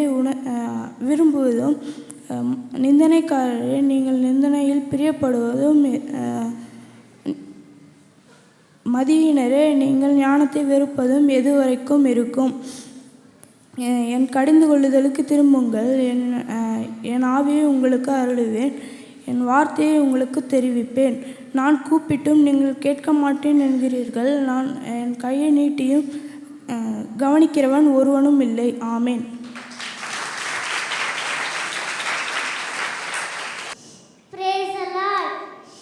விரும்புவதும் நிந்தனைக்காரரே, நீங்கள் நிந்தனையில் பிரியப்படுவதும் மதியினரே, நீங்கள் ஞானத்தை வெறுப்பதும் எதுவரைக்கும் இருக்கும்? என் கடிந்து கொள்ளுதலுக்கு திரும்புங்கள். என் ஆவியை உங்களுக்கு அருளுவேன், என் வார்த்தையை உங்களுக்கு தெரிவிப்பேன். நான் கூப்பிட்டும் நீங்கள் கேட்க மாட்டேன் என்கிறீர்கள். நான் என் கையை நீட்டியும் கவனிக்கிறவன் ஒருவனும் இல்லை. ஆமேன். Praise the Lord.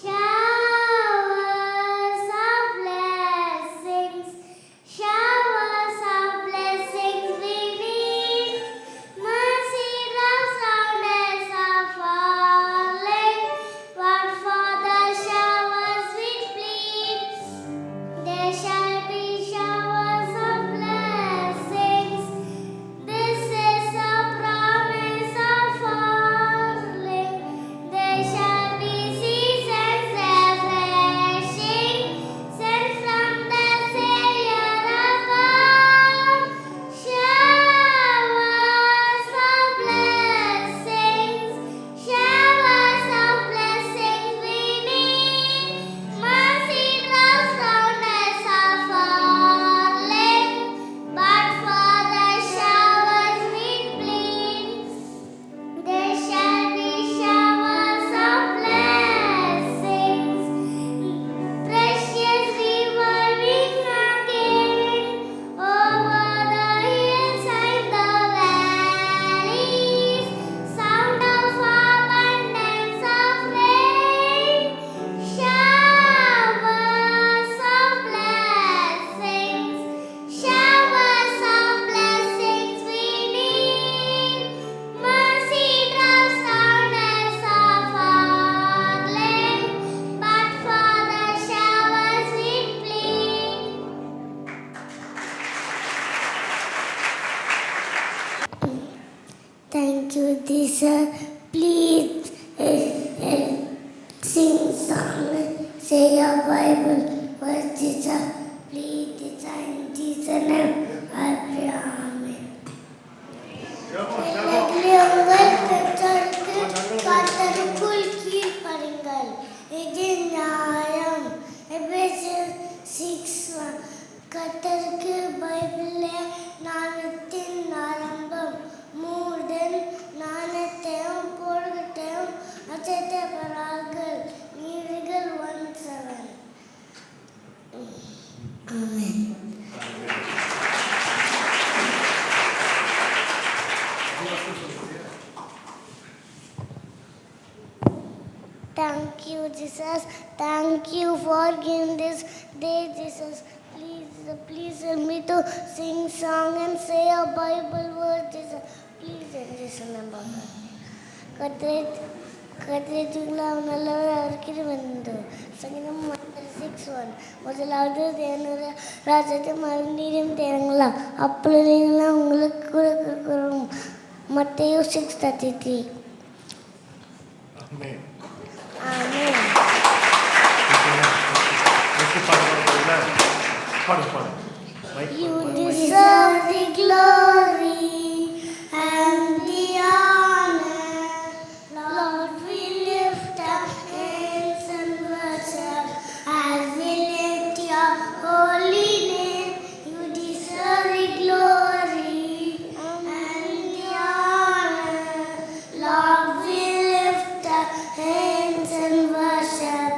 Showers of blessings, showers of blessings we need. Mercy, love, soundness are falling. What for the showers we plead? There shall be showers of blessings. This Thank you, teacher. Please sing song, say your Bible verse, teacher. Please, teacher, in Jesus' name, I pray. Amen. உங்கள் பெற்றோருக்கு கர்த்தருக்குள் கீழ்ப்படிங்கள், இது நியாயம். எபேசியர் 6:1. கர்த்தருக்கு பைபிளே ஞானத்தின் ஆரம்பம். மூடன் ஞானத்தையும் பொருட்களையும் அச்சைத்தவரார்கள். நீதிகள் 1:7. ஆமென். Thank you, Jesus. Thank you for giving this day, Jesus. Please help me to sing song and say a Bible word, Jesus. Please, in Jesus' name, Baba. கத்திரேஜுங்களா நல்லவர் அவருக்கு வந்து சங்கீதம் 6:1. முதலாவது தேவனுடைய ராஜ்யத்தை மறுநீரம் தேருங்களா, அப்பொழுதுங்களா உங்களுக்கு கொடுக்கிறோம். மத்தேயு 6:33. Amen. Amen. You deserve the glory and the honor. Lord, we lift our hands and worship as we lift your holy name. You deserve the glory and the honor. Lord, we lift our hands and worship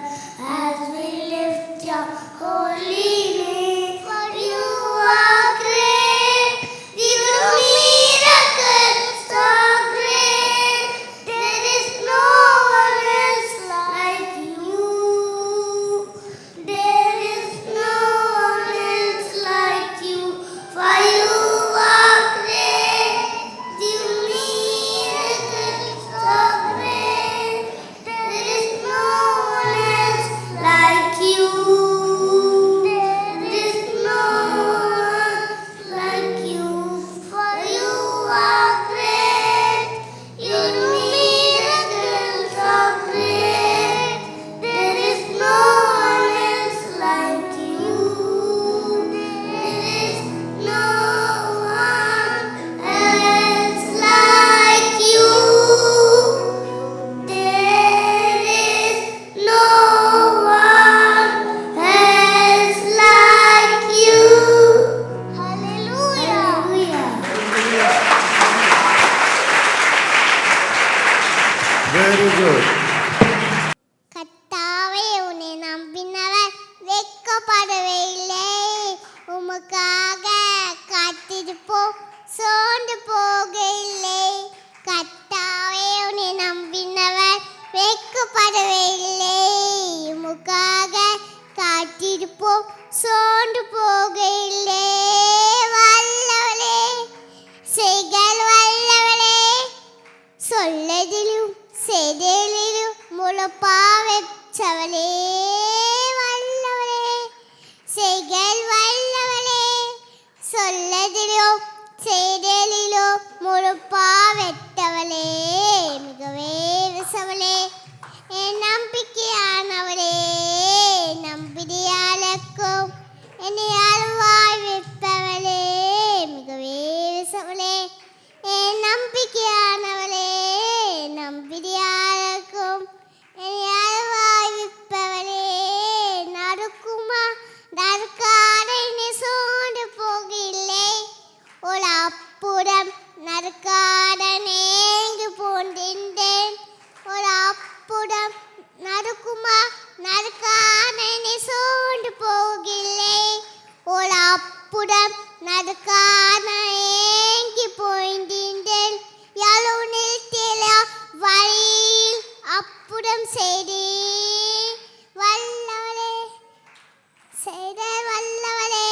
as we lift your holy name. For you are great, the miracle so great. There is no one else like you. There is no one else like you. For you are great, the miracle so great. There is no one else like you. There is no one like you. For you are great, your miracles are great. There is no one else like you. There is no one else like you. There is no one else like you. Hallelujah. Very good. கர்த்தாவே, உன்னை நம்பினவர் வெட்கப்படவே இல்லை. உமக்காக காத்திருப்போம், சோர்ந்து போகவில்லை. கர்த்தாவே, உன்னை நம்பினவர் வெட்கப்படவே இல்லை. உமக்காக காத்திருப்போம், சோர்ந்து போகவில்லை. வல்லவளே, செய்கள் வல்லவளே, சொல்லதிலும் செய்தலிலும் முழப்பா வெச்சவளே. வல்லவளே, செய்கள் வல்லவளே, சொல்லதிலும் செய்தலிலும் முழப்பா வெட்டவளே. மிகவே விசவளே, என் நம்பிக்கையானவளே, நம்பிக்கையாளக்கும் என்னை அருவாய் வைப்பவளே. மிகவே விசவளே, என் நம்பிக்கையானவளே, நம்பிக்கையாளக்கும் என்னை அருவாய் வைப்பவளே. நறுக்குமா நறுக்காத என்னை சோர்ந்து போகவில்லை. ஒரு அப்புறம் நறுக்காத நேங்கு போன்றேன். ஒரு அப்புறம் நறுக்குமா நறுக்காத என்னை சோர்ந்து போகவில்லை. ஒரு அப்புறம் நறுக்காத ஏங்கி போய்ந்தேன். யாழோ நிறுத்தில வழியில் அப்புறம் செய்தேன். வல்லவளே, செய்த வல்லவளே,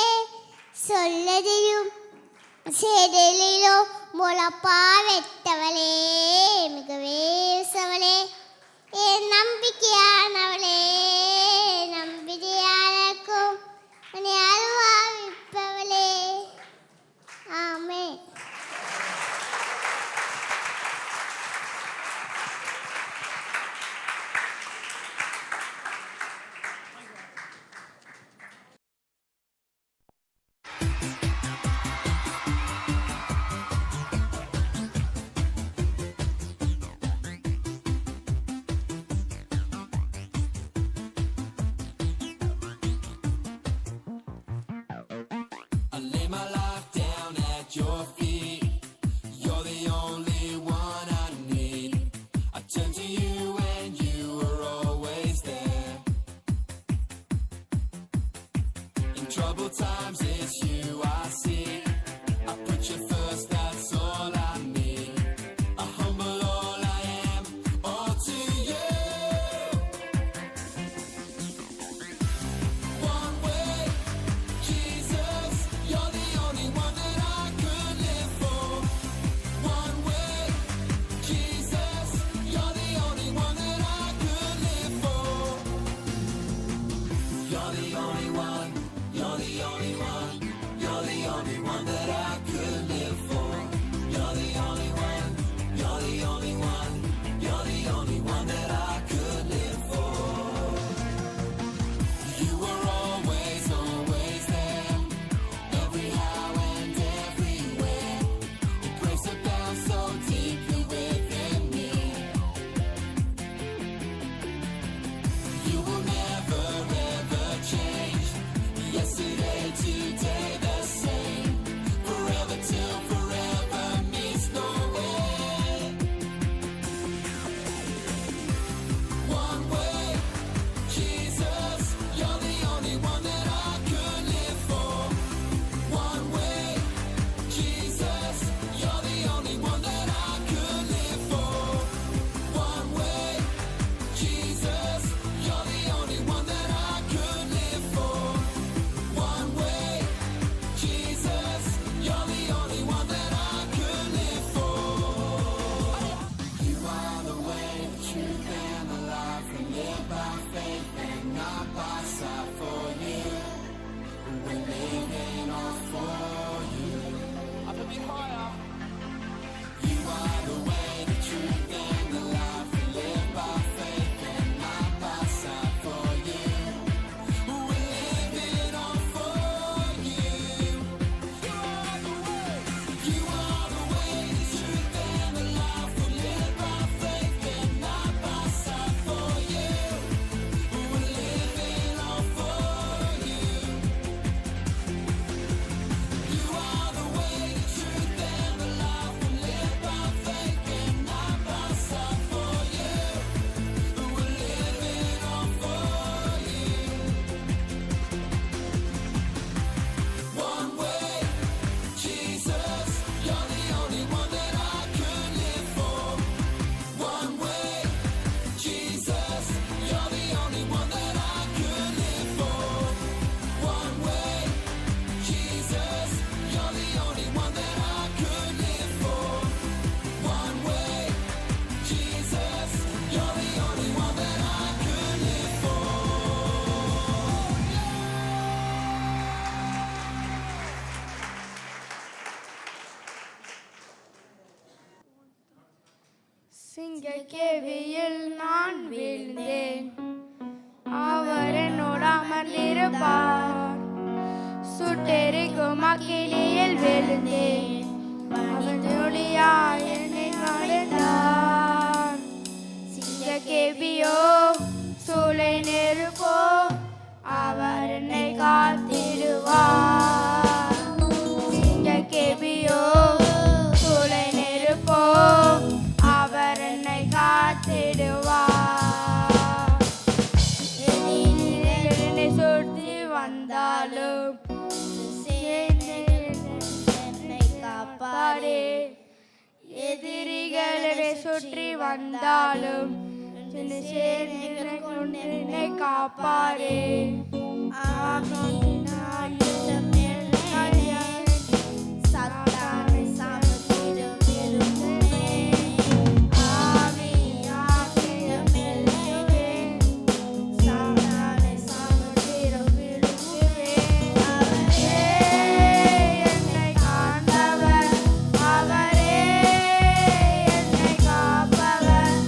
சொல்லதிலும் செய்தலிலும் முழப்பா வெட்டவளே. மிகவே விசவளே, என் நம்பிக்கையானவளே, நம்பிக்கையாளக்கும் என்னை அருவாவிப்பவளே. ஆமென். only one I need. I turn to you and you are always there. In troubled times it's you I see. I put you first, that's all I need. I humble all I am, all to you. One way, Jesus, you're the only one that I could live for. One way, Jesus, you're the only one that I could live for. You're the only one, you're the only one, you're the only one that I could live for. You're the only one, you're the only one, you're the only one that I could live for. You were always, always there, every how and everywhere. Your grace abounds so deeply within me. You will never ever change. Yesterday, today, the same. Forever till forever meets no end. One way, Jesus, you're the only one that I could live for. One way, Jesus, you're the only one that I could live for. One way, Jesus, you're the only one that I could live for. One way, Jesus, you're the only one that I could live for. You are the way, the truth, and the life. We live by faith and not by sight. For you, we're living all for you. Up a bit higher. You are the way, the truth, and the life. We live by faith and not by sight. For you, we're living all for you. You are the way, you are the way, the truth, and the life. We live by faith and not by sight. For you, we're living all for you. You are the way, the truth, and the life. We live by faith and not by sight. For you, we're living all for you. One way, Jesus, you're the only one that I could live for. One way, Jesus, you're the only one that I could live for. One way, Jesus, you're the only one that I could live for. One way, Jesus, you're the only one that I could live for. சிங்கக்கேவியில் நான் வீழ்ந்தேன், அவர் என்னோடு அமர்ந்திருப்பார். சுட்டெரிக்கும் அக்கினியில் விழுந்தேன், அவன் ஒளியாய் என்னை நடந்தார். சிங்கக்கேவியோ சூளை நெருப்போ, அவர் என்னை காத்திடுவார். சிங்கக்கேவியோ சூளை நெருப்போ, அவர் என்னை காத்திடுவார். எதிரிகள் என்னை சுற்றி வந்தாலும் என்னை காப்பாரே. எதிரிகள் என்னை சுற்றி வந்தாலும் என்னை சேர்ந்து கொண்டு என்னை காப்பாரே. ஆமென். நான் சாத்தானை சாமத்திடும் விரும்புமே. சாத்தானை சாமத்திடும் விரும்புமே. என்னை காண்பவர், அவரே என்னை காப்பவர்,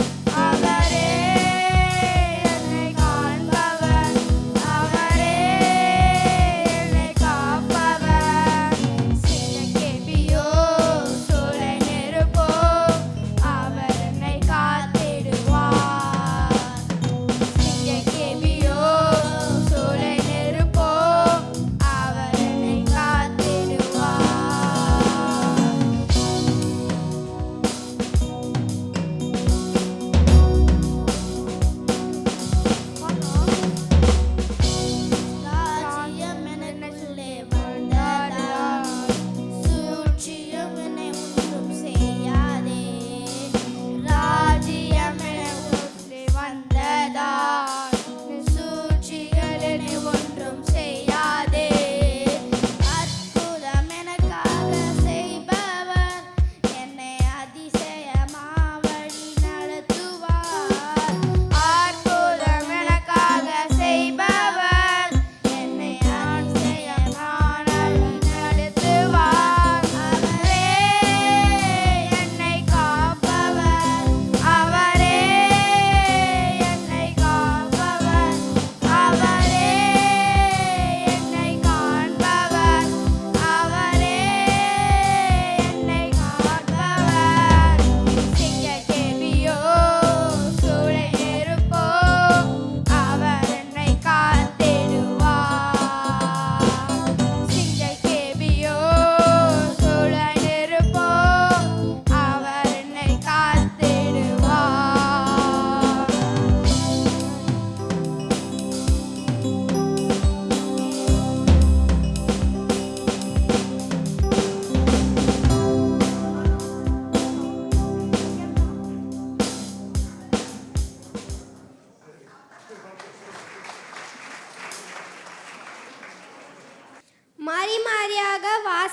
அவரே என்னை காண்பவர், அவரே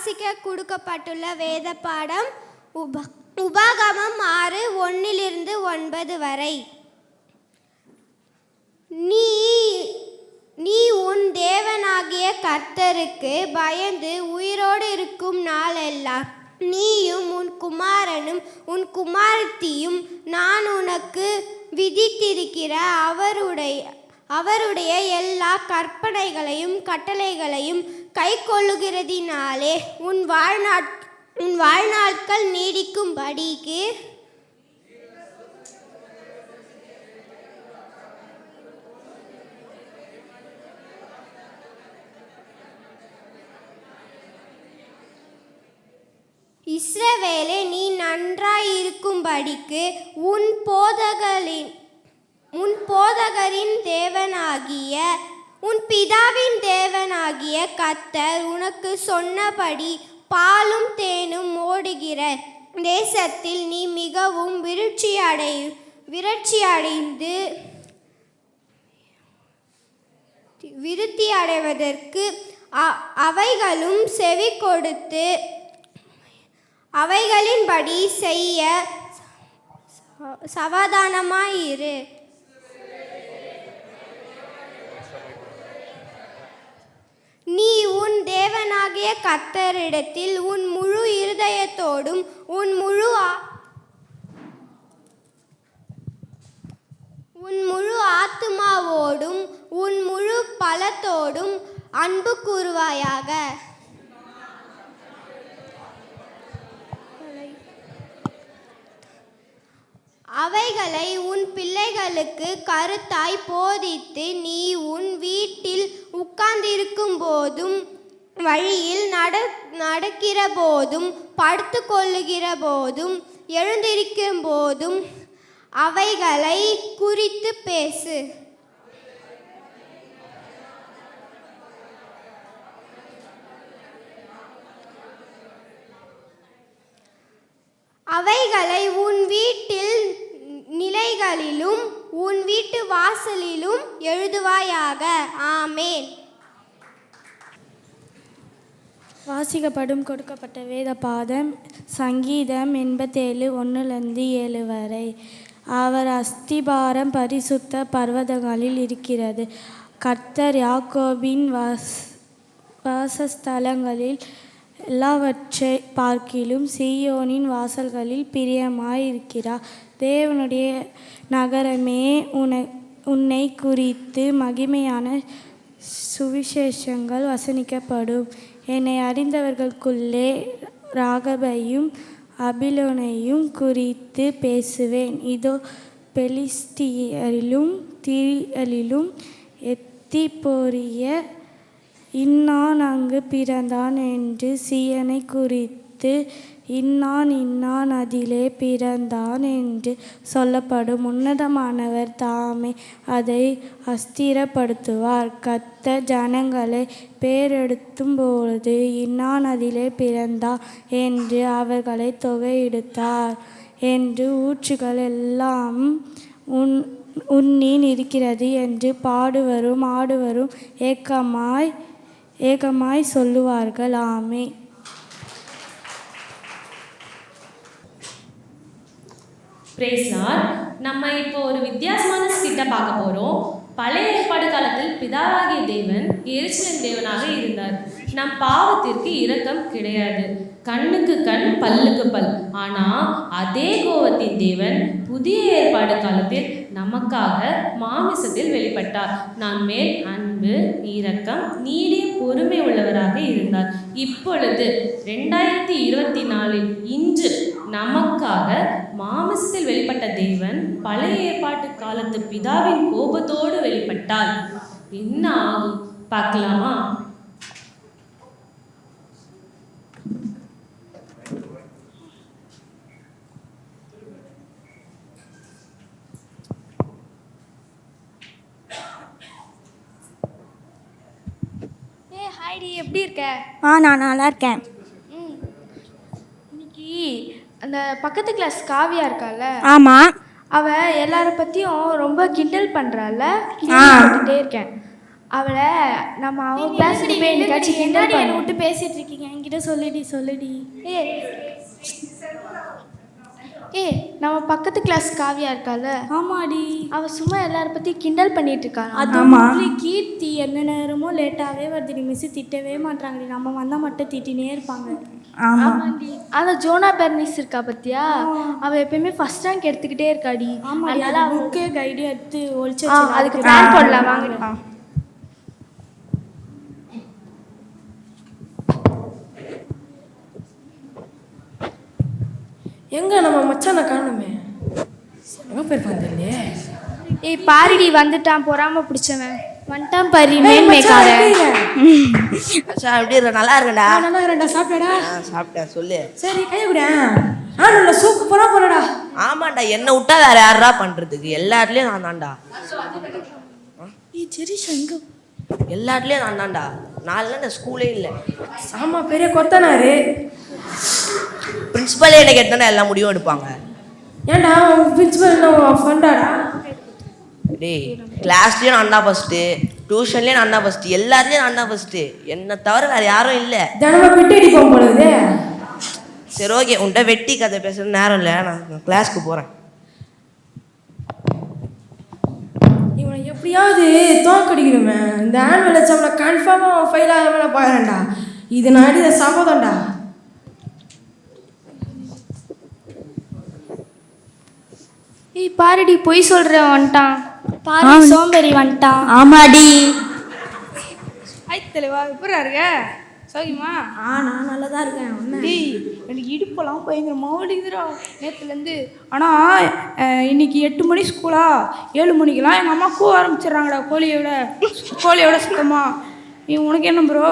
வாசிக்க கொடுக்கப்பட்டுள்ள வேத பாடம் உபாகமம் 6:1-9 வரை. நீ உன் தேவனாகிய கர்த்தருக்கு பயந்து உயிரோடு இருக்கும் நாளெல்லாம் நீயும் உன் குமாரனும் உன் குமாரத்தியும் நான் உனக்கு விதித்திருக்கிற அவருடைய எல்லா கற்பனைகளையும் கட்டளைகளையும் கைக்கொள்ளுகிறதினாலே உன் வாழ்நாட்கள் நீடிக்கும்படிக்கு இஸ்ரவேலே நீ நன்றாயிருக்கும்படிக்கு உன் போதகரின் தேவனாகிய உன் பிதாவின் தேவனாகிய கர்த்தர் உனக்கு சொன்னபடி பாலும் தேனும் ஓடுகிற தேசத்தில் நீ மிகவும் விருத்தி அடைவதற்கு அவைகளும் செவி கொடுத்து அவைகளின்படி செய்ய சாவதானமாயிரு. நீ உன் தேவனாகிய கர்த்தரிடத்தில் உன் முழு இருதயத்தோடும் உன் முழு ஆத்துமாவோடும் உன் முழு பலத்தோடும் அன்பு கூறுவாயாக. அவைகளை உன் பிள்ளைகளுக்கு கருத்தாய் போதித்து நீ உன் வீட்டில் உட்கார்ந்திருக்கும் போதும் வழியில் நடக்கிற போதும் படுத்து கொள்ளுகிற போதும் எழுந்திருக்கும் போதும் அவைகளை குறித்து பேசு. அவைகளை உன் வீட்டில் நிலைகளிலும் உன் வீட்டு வாசலிலும் எழுதுவாயாக. ஆமேன். வாசிக்கப்படும் கொடுக்கப்பட்ட வேத பாடம் சங்கீதம் 87:1-7 வரை. அவர் அஸ்திபாரம் பரிசுத்த பர்வதங்களில் இருக்கிறது. கர்த்தர் யாக்கோபின் வாசஸ்தலங்களில் எல்லாவற்றை பார்க்கிலும் சீயோனின் வாசல்களில் பிரியமாயிருக்கிறார். தேவனுடைய நகரமே உன்னை குறித்து மகிமையான சுவிசேஷங்கள் வசனிக்கப்படும். என்னை அறிந்தவர்களுக்குள்ளே ராகபையும் அபிலோனையும் குறித்து பேசுவேன். இதோ பெலிஸ்தியரிலும் தீரியலிலும் எத்திப்போரிய இன்னான் அங்கு பிறந்தான் என்று சீயோனை குறித்து இன்னான் அதிலே பிறந்தான் என்று சொல்லப்படும். உன்னதமானவர் தாமே அதை அஸ்திரப்படுத்துவார். கர்த்தர் ஜனங்களை பேரெடுத்தும் பொழுது இன்னான் அதிலே பிறந்தான் என்று அவர்களை தொகையிடுத்தார் என்று ஊற்றுகள் எல்லாம் உன்னின் இருக்கிறது என்று பாடுவரும் ஆடுவரும் ஏகமாய் சொல்லுவார்கள். ஆமே. Praise Lord. நம்ம இப்போ ஒரு வித்தியாசமான ஸ்கிட்டை பார்க்க போகிறோம். பழைய ஏற்பாடு காலத்தில் பிதாவாகிய தேவன் எரிச்சலின் தேவனாக இருந்தார். நம் பாவத்திற்கு இரக்கம் கிடையாது. கண்ணுக்கு கண் பல்லுக்கு பல். ஆனால் அதே கோபத்தின் தேவன் புதிய ஏற்பாடு காலத்தில் நமக்காக மாமிசத்தில் வெளிப்பட்டார். நான் மேல் அன்பு இரக்கம் நீடிய பொறுமை உள்ளவராக இருந்தார். இப்பொழுது 2024 இன்று நமக்காக மாமிசத்தில் வெளிப்பட்ட தேவன் பழைய ஏற்பாட்டு காலத்து பிதாவின் கோபத்தோடு வெளிப்பட்டார். என்ன ஆகும் பார்க்கலாமா? ஹாய்டி, எப்படி இருக்க? நான் நல்லா இருக்கேன். இன்னைக்கு அந்த பக்கத்து கிளாஸ் காவியா இருக்கால? ஆமாம். அவள் எல்லாரை பற்றியும் ரொம்ப கிண்டல் பண்ணுறாள். கிண்டல் பண்ணிட்டே இருக்கேன். அவளை நம்ம அவன் கிளாஸுக்கு போய் என்னைக்காச்சும் கிண்டல் என்னை விட்டு பேசிட்டு இருக்கீங்க என்கிட்ட சொல்லுடி ஏ நம்ம பக்கத்து கிளாஸ் காவியா இருக்கால, ஆமாடி, அவ சும்மா எல்லார பத்தி கிண்டல் பண்ணிட்டு இருக்கா. அது கீர்த்தி என்ன நேரமும் லேட்டாவே வருதுடி, மிஸ் திட்டவே மாட்டாங்கடி, நம்ம வந்தா மட்டும் திட்டினே இருப்பாங்க. ஆமாடி, அந்த ஜோனா பெர்னிஸ் இருக்கா பத்தியா, அவ எப்பயுமே ஃபர்ஸ்ட் ரேங்க் எடுத்துக்கிட்டே இருக்காடி. அதனால அவளுக்கு கைடு எடுத்து ஒழிச்சு அதுக்கு பிளான் போடலாம் வாங்க. எங்க நம்ம மச்சானை காணுமே, எங்க போயிருப்பான் தெரியலையே. ஏய் பாரிடி வந்துட்டான், பொறாம பிடிச்சவன் வந்துட்டான் பாரி. மேன்மேக்காரன் மச்சான் எப்படி இருக்க? நல்லா இருக்கடா. நல்லா இருக்கேன்டா. சாப்பிட்டடா? சாப்பிட்டேன். சொல்லு. சரி கையை கூட. நல்லா சூப்பரா போனடா. ஆமாண்டா, என்ன விட்டா வேற யாரா பண்றதுக்கு? எல்லா இடத்துலயும் நான் தான்டா. எல்லா இடத்துலயும் நான் தான்டா. நாலு இந்த ஸ்கூலே இல்லை. ஆமா, பெரிய கொத்தனாரு. பிரின்சிபலே என்ன கேட்டானே எல்லா முடிவும் எடுப்பாங்க. ஏன்டா பிரின்சிபல் என்ன ஃபண்டாடா? டேய், கிளாஸ்லயும் நான் தான் ஃபர்ஸ்ட், டியூஷன்லயும் நான் தான் ஃபர்ஸ்ட், எல்லாத்துலயும் நான் தான் ஃபர்ஸ்ட். என்ன தவிர வேற யாரும் இல்லை. தினமும் வெட்டி அடிப்போம் போலது. சரி ஓகே, உன்கிட்ட வெட்டி கதை பேசுறது நேரம் இல்லை, நான் கிளாஸ்க்கு போறேன். இவனை எப்படியாவது தோக்கடிக்கணுமே. இந்த ஆனுவல் எக்ஸாம்ல கன்ஃபார்மா அவன் ஃபெயில் ஆகாம நான் பாக்குறேன்டா. இது நாடி இதை சாப்பிடண்டா. ஏய் பாருடி, பொய் சொல்றேன் வந்துட்டான் பாரு, சோம்பேறி வந்துட்டான். ஆமாடி. தெளிவா எப்படா இருக்க? சௌக்கியமா? நான் நல்லா தான் இருக்கேன். டேய், எனக்கு இடுப்பெல்லாம் பயங்கரமா வலிக்குதுடா நேற்றுலேருந்து. ஆனால் இன்னைக்கு 8 மணி ஸ்கூலா, 7 மணிக்கெல்லாம் எங்கள் அம்மா கூவ ஆரம்பிச்சிடுறாங்கடா கோழியோட சுத்தமா. நீ உனக்கு என்ன ப்ரோ?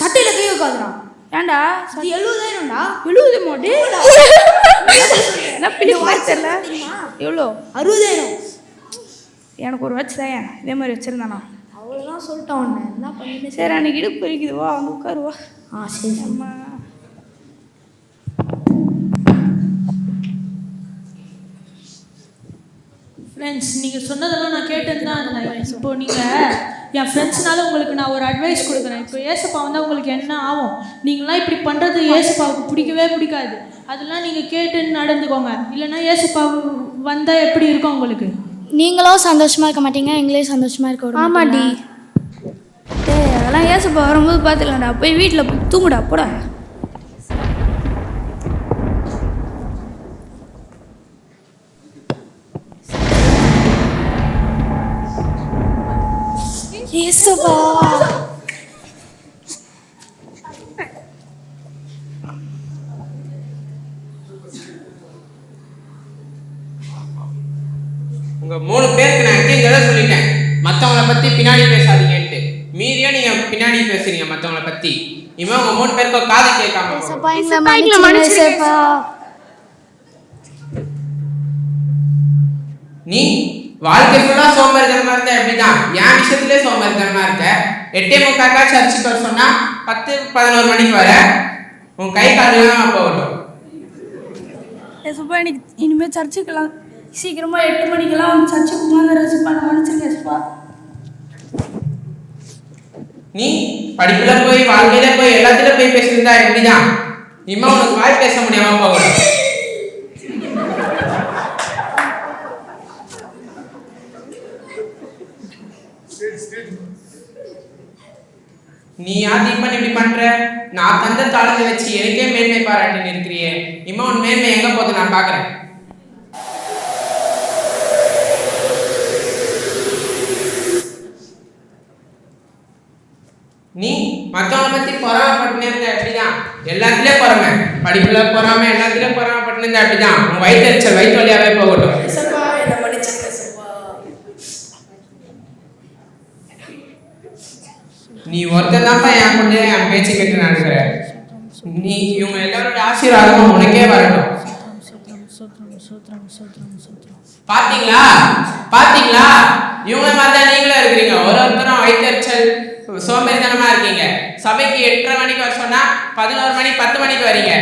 சட்டையில கை வைக்காதுடா. ஏன்டா? 70,000டா. 70 மோடி என்ன பெரிய வாய் தெரியல. எவ்வளோ? 60,000. எனக்கு ஒரு வாட்ச் தான் இதே மாதிரி வச்சுருந்தானா? அவ்வளோதான் சொல்லிட்டான். உன்னை என்ன பண்ணி? சரி, அன்னைக்கு இடுப்பு இருக்குது, வா வந்து உட்காருவா. சரி. அம்மா ஃப்ரெண்ட்ஸ், நீங்கள் சொன்னதெல்லாம் நான் கேட்டுன்னு தான் இருந்தேன். இப்போது நீங்கள் என் ஃப்ரெண்ட்ஸ்னால உங்களுக்கு நான் ஒரு அட்வைஸ் கொடுக்குறேன். இப்போ ஏசப்பா வந்தால் உங்களுக்கு என்ன ஆகும்? நீங்களாம் இப்படி பண்ணுறது ஏசப்பாவுக்கு பிடிக்கவே பிடிக்காது. அதெல்லாம் நீங்கள் கேட்டுன்னு நடந்துக்கோங்க. இல்லைன்னா ஏசப்பா வந்தால் எப்படி இருக்கும் உங்களுக்கு? நீங்களும் சந்தோஷமா இருக்க மாட்டீங்க, எங்களே சந்தோஷமா இருக்க விட ஆமாடி. டேய், அதெல்லாம் ஏசப்பா வரும்போது பார்த்துக்கலாம்டா. போய் வீட்டில் தூங்குடா போடா. ஏசப்பா உங்க 3 பேருக்கு நான் எத்தனை சொல்லிட்டேன், மற்றவங்கள பத்தி பின்னாடி பேசாதீங்கன்ட்டு. மீறியும் நீங்க பின்னாடி பேசுறீங்க மற்றவங்கள பத்தி. இவன் உங்க 3 பேருக்கும் காது கேட்காம. நீ வாழ்க்கை ஃபுல்லா சோம்பேறித்தனமா இருந்தா எப்படிதான்? என் விஷயத்திலே சோம்பேறித்தனமா இருக்க. 8:45 சர்ச்சுக்கு வர சொன்னா 10-11 மணிக்கு வர. உன் கை காலெல்லாம் போகட்டும். ஏசப்பா, எனக்கு இனிமேல் சர்ச்சுக்கெல்லாம் சீக்கிரமா 8 மணிக்கெல்லாம் வந்து சர்ச்சுக்கு போங்க. ஏசப்பா, நான் மன்னிச்சிருக்கேன் ஏசப்பா. நீ படிப்புல போய் வாழ்க்கையில போய் எல்லாத்துல போய் பேசியிருந்தா எப்படிதான்? இனிமே உனக்கு வாய் பேச முடியாம போகணும். நீ யார் தீபன் இப்படி பண்ற? நான் தந்த தாளத்தை வச்சு எனக்கே மேன்மை பாராட்டி இருக்கிறியே. இனிமே உன் மேன்மை எங்க போகுது நான் பாக்குறேன். நீ மற்றவங்களை பத்தி பொறாமப்பட்டு இருந்தா எப்படிதான்? எல்லாத்துலயும் பொறாம, படிப்புல பொறாம, எல்லாத்துலயும் பொறாமப்பட்டு இருந்தா எப்படிதான்? உன் வயிற்று வயிற்று வழியாவே போகட்டும். நீ ஒருத்தர் தான்ப்பா என் கொண்டு என் பேச்சு கேட்டு நடக்கிற. நீ இவங்க எல்லாரோட ஆசீர்வாதமும் உனக்கே வரட்டும். பாத்தீங்களா பாத்தீங்களா? இவங்கள மாதிரி தான் நீங்களும் இருக்கிறீங்க. ஒருத்தரும் வயிற்றெரிச்சல் சோம்பேறித்தனமா இருக்கீங்க. சபைக்கு 8:30 மணிக்கு வர சொன்னா 11 மணி 10 மணிக்கு வரீங்க.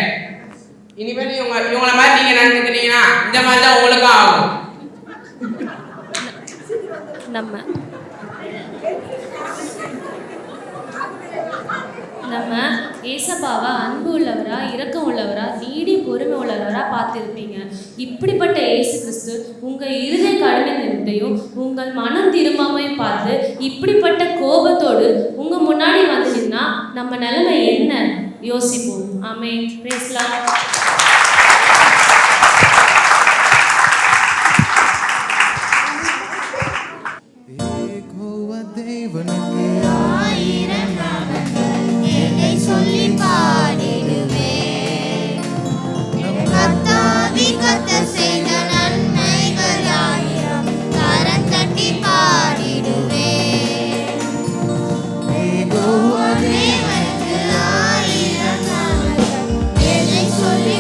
இனிமேல் இவங்கள மாதிரி நீங்க நடந்துக்கிட்டீங்கன்னா இந்த மாதிரி தான் உங்களுக்கும் ஆகும். நம்ம நம்ம ஏசப்பாவை அன்பு உள்ளவரா, இரக்கம் உள்ளவரா, நீடி பொறுமை உள்ளவரா பார்த்துருப்பீங்க. இப்படிப்பட்ட இயேசு கிறிஸ்து உங்கள் இருதய கடினத்தையும் உங்கள் மனம் திரும்பாமையும் பார்த்து இப்படிப்பட்ட கோபத்தோடு உங்கள் முன்னாடி வந்துச்சுன்னா நம்ம நிலைமை என்ன யோசிப்போம். ஆமென். Praise the Lord. தேவனுக்கு ஆயிரம் நாமங்கள் என்னை சொல்லி பாடிடுவே. கர்த்தாவே கர்த்தர் செய்த நன்மைகள் ஆயிரம் கரம் தட்டி பாடிடுவே. தேவனுக்கு ஆயிரம் நாமங்கள் என்னை சொல்லி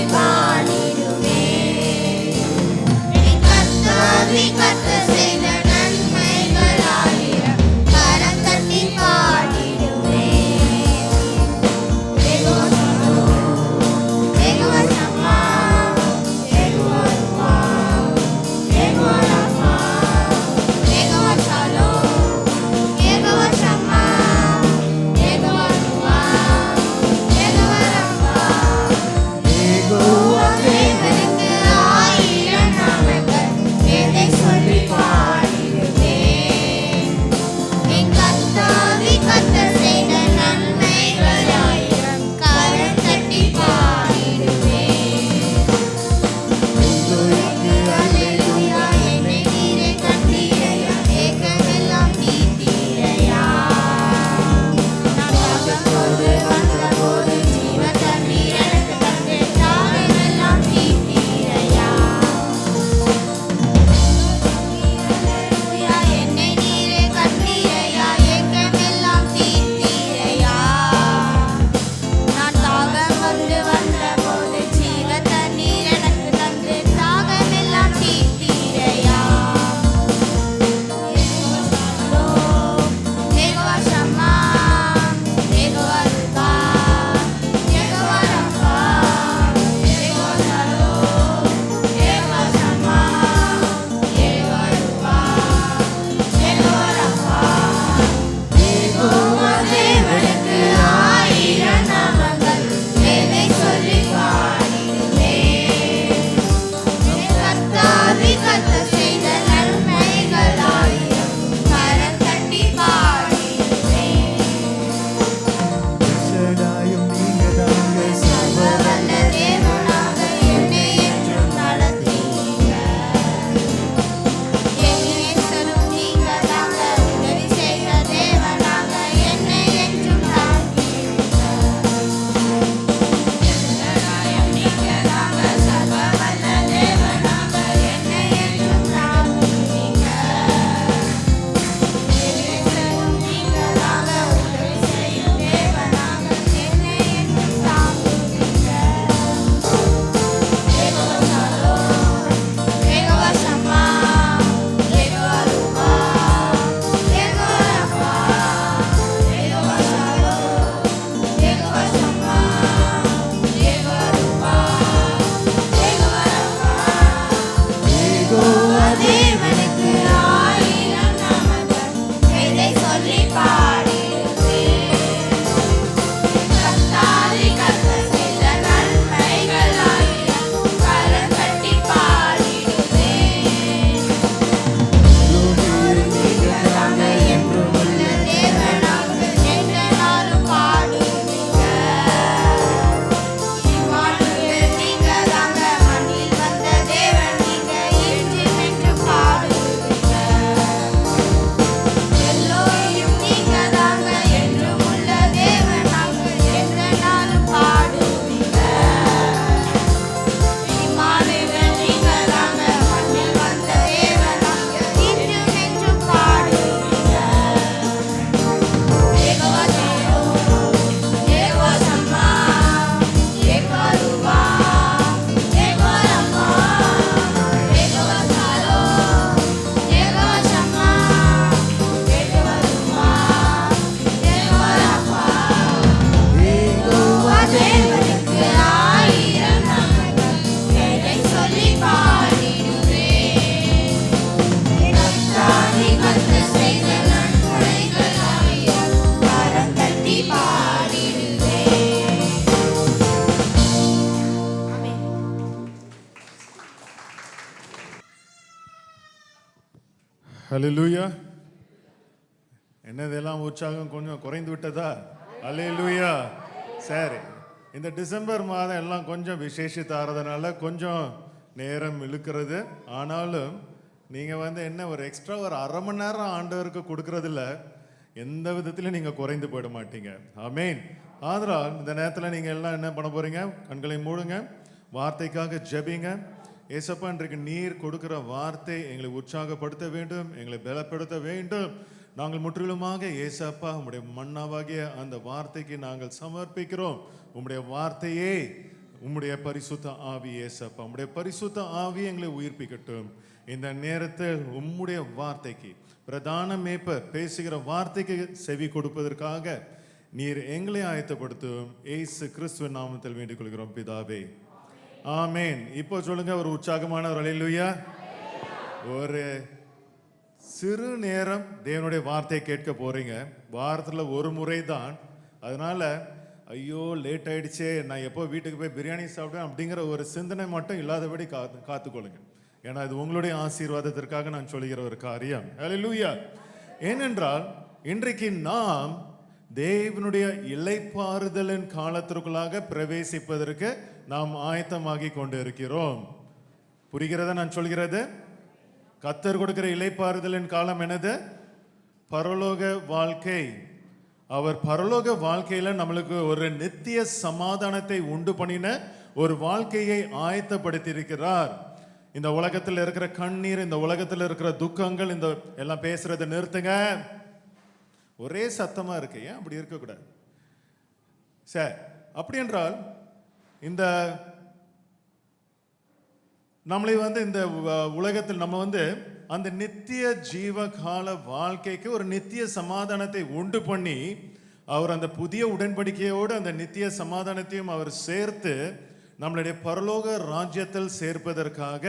ஹல்லேலூயா. என்னதெல்லாம் உற்சாகம் கொஞ்சம் குறைந்து விட்டதா? ஹல்லேலூயா. சரி, இந்த டிசம்பர் மாதம் எல்லாம் கொஞ்சம் விசேஷித்து ஆறதுனால கொஞ்சம் நேரம் இழுக்கிறது. ஆனாலும் நீங்கள் என்ன ஒரு எக்ஸ்ட்ரா ஒரு அரை மணி நேரம் ஆண்டவருக்கு கொடுக்கறதில்ல எந்த விதத்திலும் நீங்கள் குறைந்து போயிட மாட்டீங்க. ஆமேன். ஆதலால் இந்த நேரத்தில் நீங்கள் எல்லாம் என்ன பண்ண போகிறீங்க? கண்களை மூடுங்க, வார்த்தைக்காக ஜெபிங்க. ஏசப்பா, இன்றைக்கு நீர் கொடுக்கிற வார்த்தை எங்களை உற்சாகப்படுத்த வேண்டும், எங்களை பலப்படுத்த வேண்டும். நாங்கள் முற்றிலுமாக ஏசப்பா உம்முடைய மன்னாவாகிய அந்த வார்த்தைக்கு நாங்கள் சமர்ப்பிக்கிறோம். உம்முடைய வார்த்தையே உம்முடைய பரிசுத்த ஆவி ஏசப்பா, உம்முடைய பரிசுத்த ஆவி எங்களை உயிர்ப்பிக்கட்டும். இந்த நேரத்தில் உம்முடைய வார்த்தைக்கு பிரதான மேய்ப்பர் பேசுகிற வார்த்தைக்கு செவி கொடுப்பதற்காக நீர் எங்களை ஆயத்தப்படுத்தும். ஏசு கிறிஸ்துவின் நாமத்தில் வேண்டிக் கொள்கிறோம் பிதாவே, ஆமேன். இப்போ சொல்லுங்க ஒரு உற்சாகமான ஒரு அல்லேலூயா. ஒரு சிறு நேரம் தேவனுடைய வார்த்தையை கேட்க போறீங்க. வாரத்தில் ஒரு முறை தான். அதனால ஐயோ லேட் ஆயிடுச்சே, நான் எப்போ வீட்டுக்கு போய் பிரியாணி சாப்பிடுவேன் அப்படிங்கிற ஒரு சிந்தனை மட்டும் இல்லாதபடி காத்துக்கொள்ளுங்க. ஏன்னா இது உங்களுடைய ஆசீர்வாதத்திற்காக நான் சொல்லுகிற ஒரு காரியம். அல்லேலூயா. ஏனென்றால் இன்றைக்கு நாம் தேவனுடைய இளைப்பாறுதலின் காலத்திற்குள்ளாக பிரவேசிப்பதற்கு நாம் ஆயத்தமாகி கொண்டு இருக்கிறோம். புரிகிறதா நான் சொல்கிறது? கர்த்தர் கொடுக்கிற இளைப்பாறுதலின் காலம் என்னது? பரலோக வாழ்க்கை. அவர் பரலோக வாழ்க்கையில நம்மளுக்கு ஒரு நித்திய சமாதானத்தை உண்டு பண்ணின ஒரு வாழ்க்கையை ஆயத்தப்படுத்தி இருக்கிறார். இந்த உலகத்தில் இருக்கிற கண்ணீர், இந்த உலகத்தில் இருக்கிற துக்கங்கள், இந்த எல்லாம் பேசுறதை நிறுத்துங்க. ஒரே சத்தமா இருக்கு, ஏன் அப்படி இருக்கக்கூடாது? சரி, அப்படி என்றால் இந்த நம்மளை இந்த உலகத்தில் நம்ம அந்த நித்திய ஜீவ கால வாழ்க்கைக்கு ஒரு நித்திய சமாதானத்தை உண்டு பண்ணி அவர் அந்த புதிய உடன்படிக்கையோடு அந்த நித்திய சமாதானத்தையும் அவர் சேர்த்து நம்மளுடைய பரலோக ராஜ்யத்தில் சேர்ப்பதற்காக,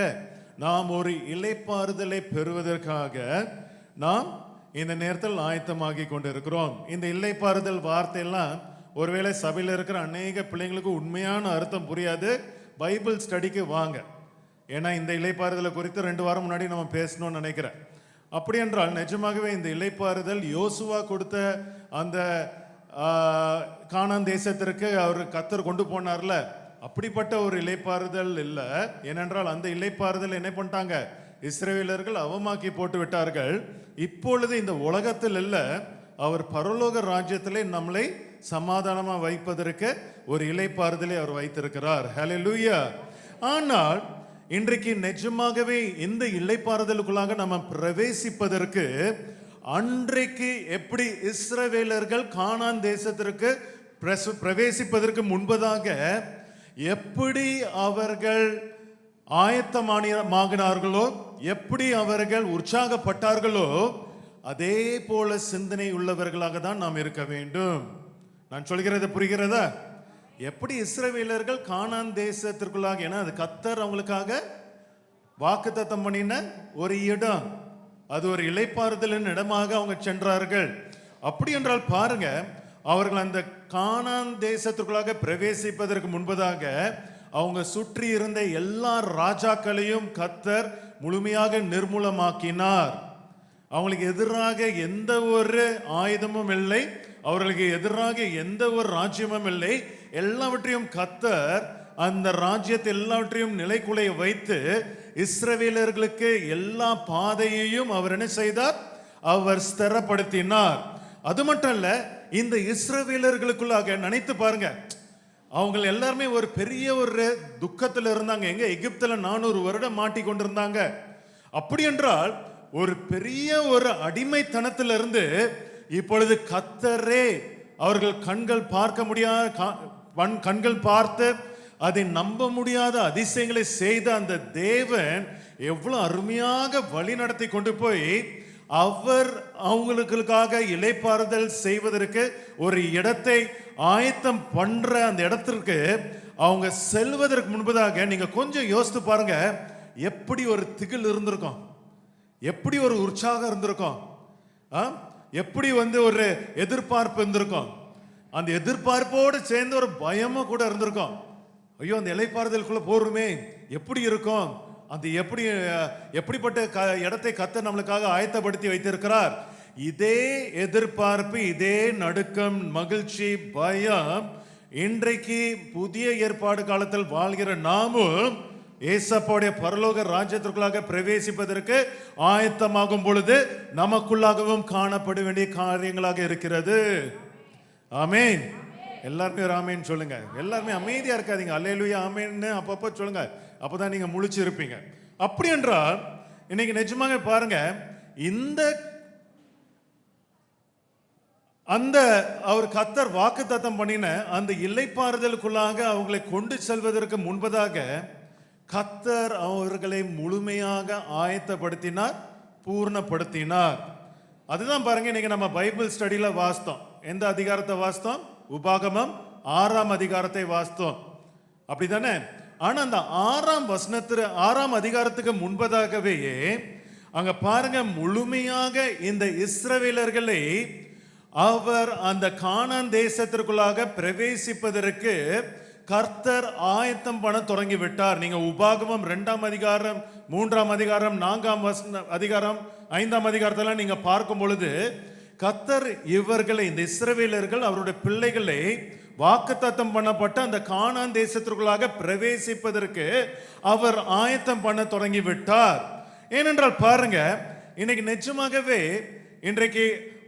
நாம் ஒரு இளைப்பாறுதலை பெறுவதற்காக நாம் இந்த நேரத்தில் ஆயத்தமாகி கொண்டு இருக்கிறோம். இந்த இளைப்பாறுதல் வார்த்தையெல்லாம் ஒருவேளை சபையில் இருக்கிற அநேக பிள்ளைங்களுக்கு உண்மையான அர்த்தம் புரியாது. பைபிள் ஸ்டடிக்கு வாங்க. ஏன்னா இந்த இளைப்பாறுதலை குறித்து 2 வாரம் முன்னாடி நம்ம பேசணும்னு நினைக்கிறேன். அப்படி என்றால் நிஜமாகவே இந்த இளைப்பாறுதல் யோசுவா கொடுத்த அந்த கானான் தேசத்திற்கு அவர் கர்த்தர் கொண்டு போனார்ல, அப்படிப்பட்ட ஒரு இளைப்பாறுதல் இல்லை. ஏனென்றால் அந்த இளைப்பாறுதல் என்ன பண்ணிட்டாங்க? இஸ்ரவேலர்கள் அவமாக்கி போட்டு விட்டார்கள். இப்பொழுது இந்த உலகத்தில் இல்லை, அவர் பரலோக ராஜ்யத்திலே நம்மளை சமாதானமா வைப்பதற்கு ஒரு இளைப்பாறுதலை அவர் வைத்திருக்கிறார். ஹல்லேலூயா. ஆனால் இன்றைக்கு நிஜமாகவே இந்த இளைப்பாறுதலுக்குள்ளாக நம்ம பிரவேசிப்பதற்கு அன்றைக்கு எப்படி இஸ்ரவேலர்கள் கானான் தேசத்திற்கு பிரவேசிப்பதற்கு முன்பதாக எப்படி அவர்கள் ஆயத்தமானார்களோ, எப்படி அவர்கள் உற்சாகப்பட்டார்களோ, அதே போல சிந்தனை உள்ளவர்களாக தான் நாம் இருக்க வேண்டும். நான் சொல்கிறது புரிகிறதா? எப்படி இஸ்ரவேலர்கள் கானான் தேசத்திற்குள்ளாக, ஏன்னா அது கர்த்தர் அவங்களுக்காக வாக்குத்தத்தம் பண்ணின ஒரு இடம், அது ஒரு இளைப்பாறுதலின் இடமாக அவங்க சென்றார்கள். அப்படி என்றால் பாருங்க, அவர்கள் அந்த கானான் தேசத்திற்குள்ளாக பிரவேசிப்பதற்கு முன்பதாக அவங்க சுற்றி இருந்த எல்லா ராஜாக்களையும் கர்த்தர் முழுமையாக நிர்மூலமாக்கினார். அவங்களுக்கு எதிராக எந்த ஒரு ஆயுதமும் இல்லை, அவர்களுக்கு எதிராக எந்த ஒரு ராஜ்யமும் இல்லை. எல்லாவற்றையும் கர்த்தர் அந்த ராஜ்யத்தை எல்லாவற்றையும் நிலைக்குலைய வைத்து இஸ்ரவேலர்களுக்கு எல்லா பாதையையும் அவர் என்ன செய்தார்? அவர் ஸ்திரப்படுத்தினார். அது மட்டும் இல்ல, இந்த இஸ்ரவேலர்களுக்குள்ளாக நினைத்து பாருங்க, அவங்க எல்லாருமே ஒரு பெரிய ஒரு துக்கத்தில் இருந்தாங்க. எங்க? எகிப்துல 400 வருடம் மாட்டி கொண்டிருந்தாங்க. அப்படி என்றால் ஒரு பெரிய ஒரு அடிமைத்தனத்திலிருந்து இப்பொழுது கர்த்தரே அவர்கள் கண்கள் பார்க்க முடியாத கண்கள் பார்த்து அதை நம்ப முடியாத அதிசயங்களை செய்த அந்த தேவன் எவ்வளவு அருமையாக வழி நடத்தி கொண்டு போய் அவர் அவங்களுக்காக இளைப்பாறுதல் செய்வதற்கு ஒரு இடத்தை ஆயத்தம் பண்ற அந்த இடத்திற்கு அவங்க செல்வதற்கு முன்பதாக நீங்க கொஞ்சம் யோசித்து பாருங்க, எப்படி ஒரு திகில் இருந்திருக்கும், எப்படி ஒரு உற்சாகம் இருந்திருக்கும், எப்படி ஒரு எதிர்பார்ப்பு இருந்திருக்கும். அந்த எதிர்பார்ப்போடு சேர்ந்து ஒரு பயமும் கூட இருந்திருக்கும். ஐயோ அந்த இளைப்பாறுதலுக்குள்ள போறோமே எப்படி இருக்கும் அந்த எப்படிப்பட்ட இடத்தை கர்த்தர் நம்மளுக்காக ஆயத்தப்படுத்தி வைத்திருக்கிறார். இதே எதிர்பார்ப்பு, இதே நடுக்கம், மகிழ்ச்சி, பயம் இன்றைக்கு புதிய ஏற்பாடு காலத்தில் வாழ்கிற நாமும் ஏசப்பாவுடைய பரலோக ராஜ்யத்திற்குள்ளாக பிரவேசிப்பதற்கு ஆயத்தமாகும் பொழுது நமக்குள்ளாகவும் காணப்பட வேண்டிய காரியங்களாக இருக்கிறது. ஆமேன். எல்லாருமே ஆமேன் சொல்லுங்க. எல்லாருமே அமைதியா இருக்காதீங்க. அல்லேலூயா ஆமேன்னு அப்பப்போ சொல்லுங்க. அப்பதான் நீங்க முழிச்சு இருப்பீங்க. அப்படி என்றால் இன்னைக்கு நிஜமாக பாருங்க, அந்த அவர் கர்த்தர் வாக்குத்தத்தம் பண்ணின அந்த இளைப்பாறுதலுக்குள்ளாக அவங்களை கொண்டு செல்வதற்கு முன்பதாக கர்த்தர் அவர்களை முழுமையாக ஆயத்தப்படுத்தினார், பூர்ணப்படுத்தினார். அதுதான் பாருங்க இன்னைக்கு நம்ம பைபிள் ஸ்டடியில வாசித்தோம். எந்த அதிகாரத்தை வாசித்தோம்? உபாகமம் 6ஆம் அதிகாரத்தை வாசித்தோம். அப்படிதானே? ஆனா அந்த 6ஆம் அதிகாரத்துக்கு முன்பதாகவே அங்க பாருங்க, முழுமையாக இந்த இஸ்ரவேலர்களை அவர் அந்த கானான் தேசத்திற்குள்ளாக பிரவேசிப்பதற்கு கர்த்தர் ஆயத்தம் பண்ண தொடங்கி விட்டார். நீங்க உபாகமம் 2ஆம் அதிகாரம், 3ஆம் அதிகாரம், 4ஆம் அதிகாரம், 5ஆம் அதிகாரத்தெல்லாம் நீங்க பார்க்கும் பொழுது கர்த்தர் இவர்களை, இந்த இஸ்ரவேலர்கள் அவருடைய பிள்ளைகளை வாக்குத்தத்தம் பண்ணப்பட்ட அந்த கானான் தேசத்திற்குள்ளாக பிரவேசிப்பதற்கு அவர் ஆயத்தம் பண்ண தொடங்கி விட்டார். ஏனென்றால் பாருங்க, இன்னைக்கு நிஜமாகவே இன்றைக்கு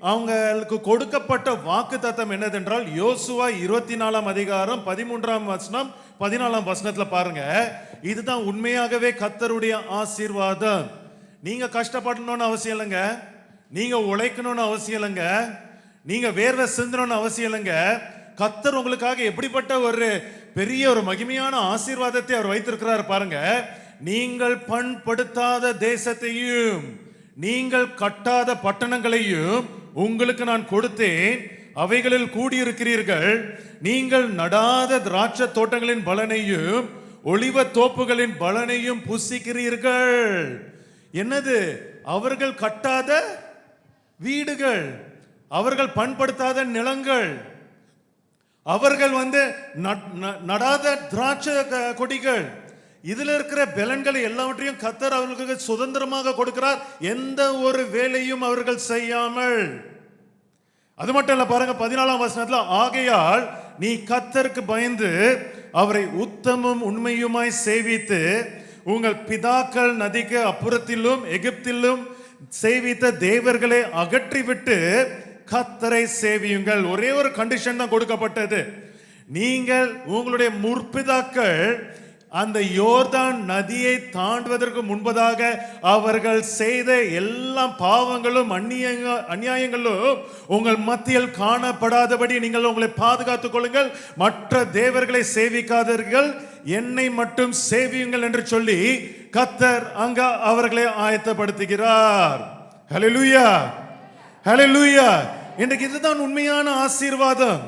அவங்களுக்கு கொடுக்கப்பட்ட வாக்குத்தத்தம் என்னதென்றால் யோசுவா 24ஆம் அதிகாரம் 13ஆம் வசனம் 14ஆம் வசனத்துல பாருங்க, இதுதான் உண்மையாகவே கர்த்தருடைய ஆசீர்வாதம். நீங்க கஷ்டப்படணும்னு அவசியம் இல்லைங்க, நீங்க உழைக்கணும்னு அவசியம் இல்லைங்க, நீங்க வேர்வை சிந்தணும்னு அவசியம் இல்லைங்க. கர்த்தர் உங்களுக்காக எப்படிப்பட்ட ஒரு பெரிய ஒரு மகிமையான ஆசீர்வாதத்தை அவர் வைத்திருக்கிறார் பாருங்க. நீங்கள் பண்படுத்தாத தேசத்தையும் நீங்கள் கட்டாத பட்டணங்களையும் உங்களுக்கு நான் கொடுத்தேன், அவைகளில் கூடியிருக்கிறீர்கள். நீங்கள் நடாத திராட்சை தோட்டங்களின் பலனையும் ஒலிவ தோப்புகளின் பலனையும் புசிக்கிறீர்கள். என்னது? அவர்கள் கட்டாத வீடுகள், அவர்கள் பண்படுத்தாத நிலங்கள், அவர்கள் நடாத திராட்சை கொடிகள், இதுல இருக்கிற பலன்களை எல்லாவற்றையும் கர்த்தர் அவர்களுக்கு சுதந்திரமாக கொடுக்கிறார், எந்த ஒரு வேலையும் அவர்கள் செய்யாமல். அது மட்டும் இல்ல பாருங்க, 14ஆம் வசனத்துல, ஆகையால் நீ கர்த்தருக்கு பயந்து அவரை உத்தமும் உண்மையுமாய் சேவித்து உங்கள் பிதாக்கள் நதிக்கு அப்புறத்திலும் எகிப்திலும் சேவித்த தேவர்களை அகற்றிவிட்டு கர்த்தரை சேவியுங்கள். ஒரே ஒரு கண்டிஷன் தான் கொடுக்கப்பட்டது. நீங்கள் உங்களுடைய முற்பிதாக்கள் அந்த யோர்தான் நதியை தாண்டுவதற்கு முன்பதாக அவர்கள் செய்த எல்லா பாவங்களும் அநியாயங்களும் உங்கள் மத்தியில் காணப்படாதபடி நீங்கள் உங்களை பாதுகாத்துக் கொள்ளுங்கள், மற்ற தேவர்களை சேவிக்காதீர்கள், என்னை மட்டும் சேவியுங்கள் என்று சொல்லி கர்த்தர் அங்க அவர்களை ஆயத்தப்படுத்துகிறார். ஹல்லேலூயா, ஹல்லேலூயா. இன்றைக்கு இதுதான் உண்மையான ஆசீர்வாதம்.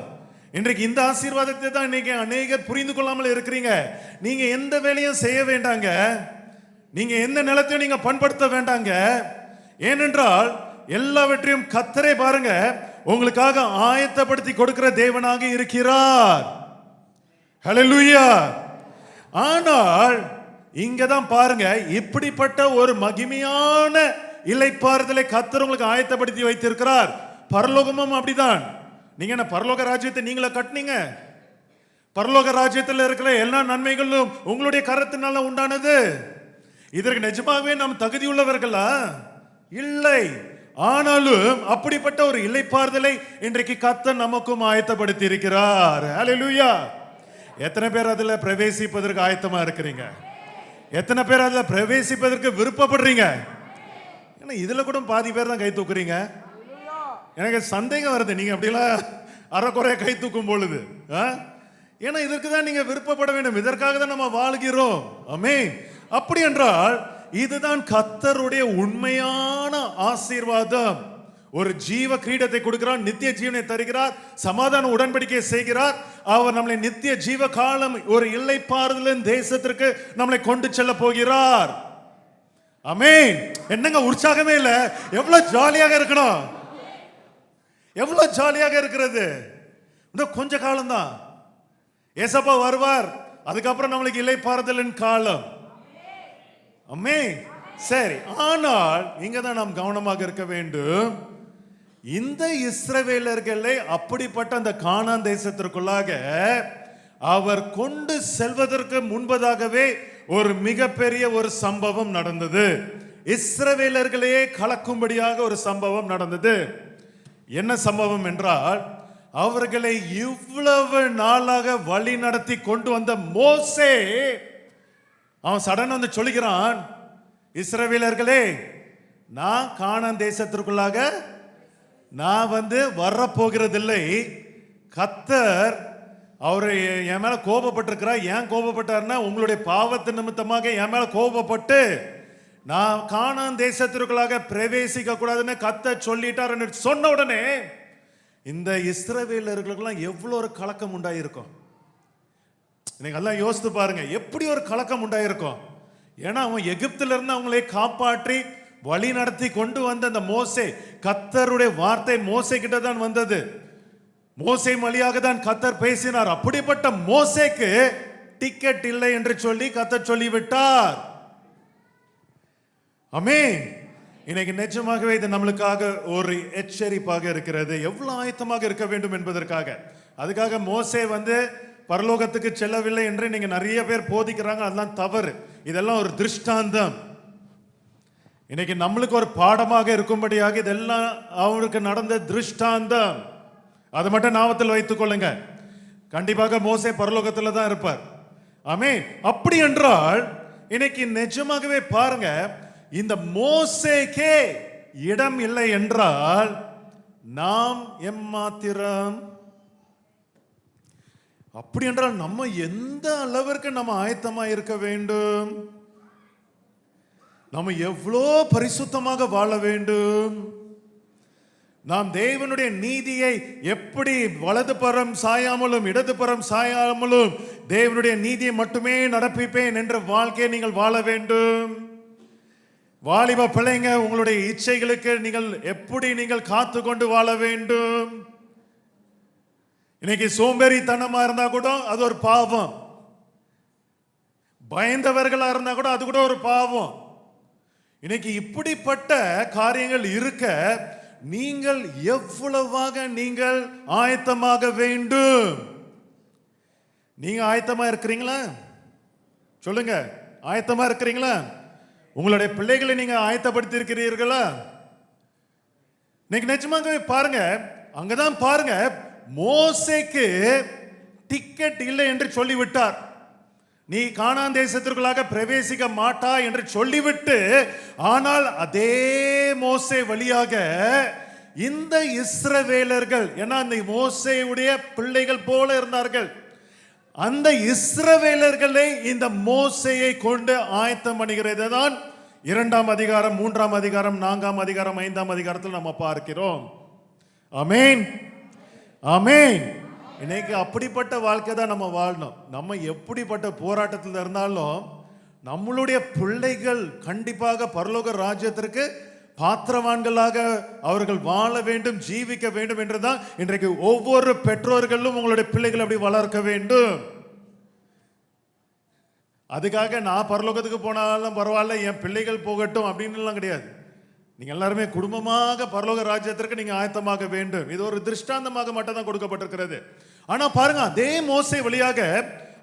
இன்றைக்கு இந்த ஆசீர்வாதத்தை தான் இன்னைக்கு அநேகர் புரிந்து கொள்ளாமல் இருக்கிறீங்க. நீங்க எந்த வேலையும் செய்ய வேண்டாங்க, நீங்க எந்த நிலத்தையும் நீங்க பண்படுத்த வேண்டாங்க. ஏனென்றால் எல்லாவற்றையும் கர்த்தரே பாருங்க உங்களுக்காக ஆயத்தப்படுத்தி கொடுக்கிற தேவனாக இருக்கிறார். ஹல்லேலூயா. ஆனால் இங்கதான் பாருங்க, இப்படிப்பட்ட ஒரு மகிமையான இளைப்பாறுதலை கர்த்தர் உங்களுக்கு ஆயத்தப்படுத்தி வைத்திருக்கிறார். பரலோகமும் அப்படிதான். நீங்க என்ன பரலோக ராஜ்யத்தை நீங்களா கட்டினீங்க? பரலோக ராஜ்யத்தில் இருக்கிற எல்லா நன்மைகளும் உங்களுடைய கரத்தினால உண்டானது. இதற்கு நிஜமாகவே நாம் தகுதியுள்ளவர்களா? இல்லை. ஆனாலும் அப்படிப்பட்ட ஒரு இளைப்பாறுதலை இன்றைக்கு கர்த்தர் நமக்கும் ஆயத்தப்படுத்தி இருக்கிறார். ஹல்லேலூயா. எத்தனை பேர் அதுல பிரவேசிப்பதற்கு ஆயத்தமா இருக்கிறீங்க? எத்தனை பேர் அதுல பிரவேசிப்பதற்கு விருப்பப்படுறீங்க? ஏன்னா இதுல கூட பாதி பேர் தான் கை தூக்குறீங்க. எனக்கு சந்தேகம் வருது, நீங்க அப்படிலாம் அறக்குறைய கை தூக்கும் பொழுது. ஏன்னா இதற்கு தான் நீங்க விருப்பப்பட வேண்டும், இதற்காக தான் நம்ம வாழ்கிறோம். ஆமென். அப்படி என்றால் இதுதான் கர்த்தருடைய உண்மையான ஆசீர்வாதம். ஒரு ஜீவ கிரீடத்தை கொடுக்கிறார், நித்திய ஜீவனை தருகிறார், சமாதான உடன்படிக்கை செய்கிறார். அவர் நம்மளை நித்திய ஜீவ காலம் ஒரு இளைப்பாறுதலின் தேசத்திற்கு நம்மளை கொண்டு செல்ல போகிறார். ஆமென். என்னங்க உற்சாகமே இல்ல? எவ்வளவு ஜாலியாக இருக்கணும், எவ்வளவு ஜாலியாக இருக்கிறது. இந்த கொஞ்ச காலம்தான், ஏசப்பா வருவார், அதுக்கப்புறம் நம்மளுக்கு இளைப்பாறுதலின் காலம். ஆமென். சரி, ஆனால் இங்க தான் நாம் கவனமாக இருக்க வேண்டும். இந்த இஸ்ரவேலர்களை அப்படிப்பட்ட அந்த கானான் தேசத்திற்குள்ளாக அவர் கொண்டு செல்வதற்கு முன்பதாகவே ஒரு மிகப்பெரிய ஒரு சம்பவம் நடந்தது. இஸ்ரவேலர்களையே கலக்கும்படியாக ஒரு சம்பவம் நடந்தது. என்ன சம்பவம் என்றால், அவர்களை இவ்வளவு நாளாக வழி நடத்தி கொண்டு வந்த மோசே அவன் சடன் வந்து சொல்லுகிறான், இஸ்ரவேலர்களே, நான் கானான் தேசத்திற்குள்ளாக நான் வந்து வரப்போகிறதில்லை. கர்த்தர் அவரை என் மேல கோபப்பட்டிருக்கிறார். ஏன் கோபப்பட்டார்னா, உங்களுடைய பாவத்து நிமித்தமாக என் மேல கோபப்பட்டு நான் கானான் தேசத்திற்குள்ளாக பிரவேசிக்க கூடாதுன்னு கர்த்தர் சொல்லிட்டார் என்று சொன்ன உடனே இந்த இஸ்ரவேலர்களுக்கெல்லாம் எவ்வளோ ஒரு கலக்கம் உண்டாயிருக்கும். நீங்க எல்லாம் யோசித்து பாருங்க, எப்படி ஒரு கலக்கம் உண்டாயிருக்கும். ஏன்னா அவன் எகிப்தில இருந்து அவங்களை காப்பாற்றி வழி நடத்தி கொண்டு வந்த அந்த மோசே, கர்த்தருடைய வார்த்தை மோசே கிட்ட தான் வந்தது. மோசே வழியாக தான் கர்த்தர் பேசினார். அப்படிப்பட்ட மோசேக்கு டிக்கெட் இல்லை என்று சொல்லி கர்த்தர் சொல்லிவிட்டார். ஆமென். இன்னைக்கு நிஜமாகவே இது நம்மளுக்காக ஒரு எச்சரிப்பாக இருக்கிறது. எவ்வளவு ஆயத்தமாக இருக்க வேண்டும் என்பதற்காக. அதுக்காக மோசே வந்து பரலோகத்துக்கு செல்லவில்லை என்று நீங்க நிறைய பேர் போதிக்கிறாங்க. அதெல்லாம் தவறு. இதெல்லாம் ஒரு திருஷ்டாந்தம். இன்னைக்கு நம்மளுக்கு ஒரு பாடமாக இருக்கும்படியாக இதெல்லாம் அவருக்கு நடந்த திருஷ்டாந்தம். அதை மட்டும் ஞாபகத்தில் வைத்துக் கொள்ளுங்க. கண்டிப்பாக மோசே பரலோகத்தில் தான் இருப்பார். ஆமென். அப்படி என்றால் இன்னைக்கு நிஜமாகவே பாருங்க, இந்த மோசேக்கே இடம் இல்லை என்றால் நாம் எம்மாத்திரம்? அப்படி என்றால் நம்ம எந்த அளவிற்கு நம்ம ஆயத்தமா இருக்க வேண்டும்? நம்ம எவ்வளோ பரிசுத்தமாக வாழ வேண்டும்? நாம் தேவனுடைய நீதியை எப்படி வலதுபுறம் சாயாமலும் இடதுபுறம் சாயாமலும் தேவனுடைய நீதியை மட்டுமே நடப்பிப்பேன் என்ற வாழ்க்கையை நீங்கள் வாழ வேண்டும். வாலிப பிள்ளைங்க, உங்களுடைய இச்சைகளுக்கு நீங்கள் எப்படி நீங்கள் காத்து கொண்டு வாழ வேண்டும். இன்னைக்கு சோம்பேறித்தனமா இருந்தா கூட அது ஒரு பாவம். பயந்தவர்களா இருந்தா கூட அது கூட ஒரு பாவம். இன்னைக்கு இப்படிப்பட்ட காரியங்கள் இருக்க நீங்கள் எவ்வளவாக நீங்கள் ஆயத்தமாக வேண்டும்? நீங்க ஆயத்தமா இருக்கிறீங்களா? சொல்லுங்க, ஆயத்தமா இருக்கிறீங்களா? உங்களுடைய பிள்ளைகளை நீங்க ஆயத்தப்படுத்தி இருக்கிறீர்களா? இன்னைக்கு நிஜமாகவே பாருங்க, அங்கதான் பாருங்க, மோசேக்கு டிக்கெட் இல்லை என்று சொல்லிவிட்டார். நீ கானான் தேசத்திற்குள்ளாக பிரவேசிக்க மாட்டா என்று சொல்லிவிட்டு, ஆனால் அதே மோசே வழியாக இந்த இஸ்ரவேலர்கள், ஏன்னா அந்த மோசேயுடைய பிள்ளைகள் போல இருந்தார்கள், அந்த இஸ்ரவேலர்களை இந்த மோசேயை கொண்டு ஆயத்தம் பண்ணுகிறது தான் 2ஆம் அதிகாரம், 3ஆம் அதிகாரம், 4ஆம் அதிகாரம், 5ஆம் அதிகாரத்தில் நம்ம பார்க்கிறோம். ஆமென், ஆமென். இன்னைக்கு அப்படிப்பட்ட வாழ்க்கை தான் நம்ம வாழணும். நம்ம எப்படிப்பட்ட போராட்டத்தில் இருந்தாலும் நம்மளுடைய பிள்ளைகள் கண்டிப்பாக பரலோக ராஜ்யத்திற்கு பாத்திரவான்களாக அவர்கள் வாழ வேண்டும், ஜீவிக்க வேண்டும் என்றுதான் இன்றைக்கு ஒவ்வொரு பெற்றோர்களும் உங்களுடைய பிள்ளைகள் அப்படி வளர்க்க வேண்டும். அதுக்காக நான் பரலோகத்துக்கு போனாலும் பரவாயில்ல, என் பிள்ளைகள் போகட்டும் அப்படின்னுலாம் கிடையாது. நீங்க எல்லாருமே குடும்பமாக பரலோக ராஜ்யத்திற்கு நீங்க ஆயத்தமாக வேண்டும். இது ஒரு திருஷ்டாந்தமாக மட்டும் தான் கொடுக்கப்பட்டிருக்கிறது. ஆனா பாருங்க, அதே மோசே வழியாக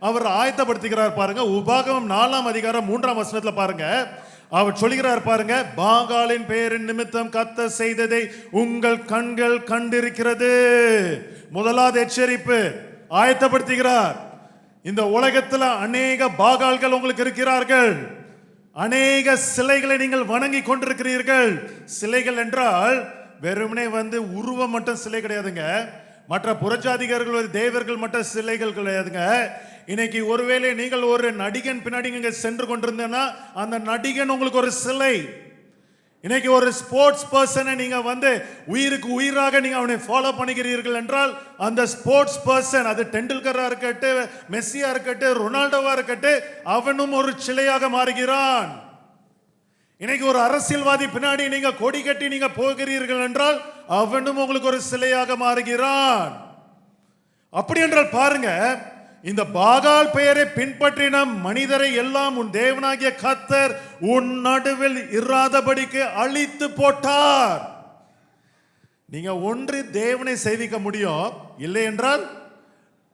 அவர் ஆயத்தப்படுத்துகிறார். பாருங்க, உபாகமம் 4ஆம் அதிகாரம் 3ஆம் வசனத்துல பாருங்க, அவர் சொல்கிறார் பாருங்க, பாகாலின் பெயரின் நிமித்தம் கர்த்தர் செய்ததை உங்கள் கண்கள் கண்டிருக்கிறது. முதலாவது எச்சரிப்பு, ஆயத்தப்படுத்துகிறார். இந்த உலகத்துல அநேக பாகால்கள் உங்களுக்கு இருக்கிறார்கள். அநேக சிலைகளை நீங்கள் வணங்கி கொண்டிருக்கிறீர்கள். சிலைகள் என்றால் வெறுமனே வந்து உருவம் மட்டும் சிலை கிடையாதுங்க. மற்ற புறஜாதிகர்கள் தேவர்கள் மட்டும் சிலைகள் கிடையாதுங்க. இன்னைக்கு ஒருவேளை நீங்கள் ஒரு நடிகன் பின்னாடி நீங்க சென்று கொண்டிருந்தேன்னா அந்த நடிகன் உங்களுக்கு ஒரு சிலை. இன்னைக்கு ஒரு ஸ்போர்ட்ஸ் பர்சனை நீங்க வந்து உயிருக்கு உயிராக நீங்க அவனை ஃபாலோ பண்ணுகிறீர்கள் என்றால் அந்த ஸ்போர்ட்ஸ் பர்சன், அது டெண்டுல்கரா இருக்கட்டும், மெஸ்ஸியா இருக்கட்டும், ரொனால்டோவா இருக்கட்டும், அவனும் ஒரு சிலையாக மாறுகிறான். இன்னைக்கு ஒரு அரசியல்வாதி பின்னாடி நீங்க கொடி கட்டி நீங்க போகிறீர்கள் என்றால் அவனும் உங்களுக்கு ஒரு சிலையாக மாறுகிறான். அப்படி என்றால் பாருங்க, இந்த பாகால் பெயரை பின்பற்றின மனிதரை எல்லாம் உன் தேவனாகிய கர்த்தர் உன் நடுவில் இராதபடிக்கு அழித்து போட்டார். நீங்க ஒன்று தேவனை சேவிக்க முடியும், இல்லை என்றால்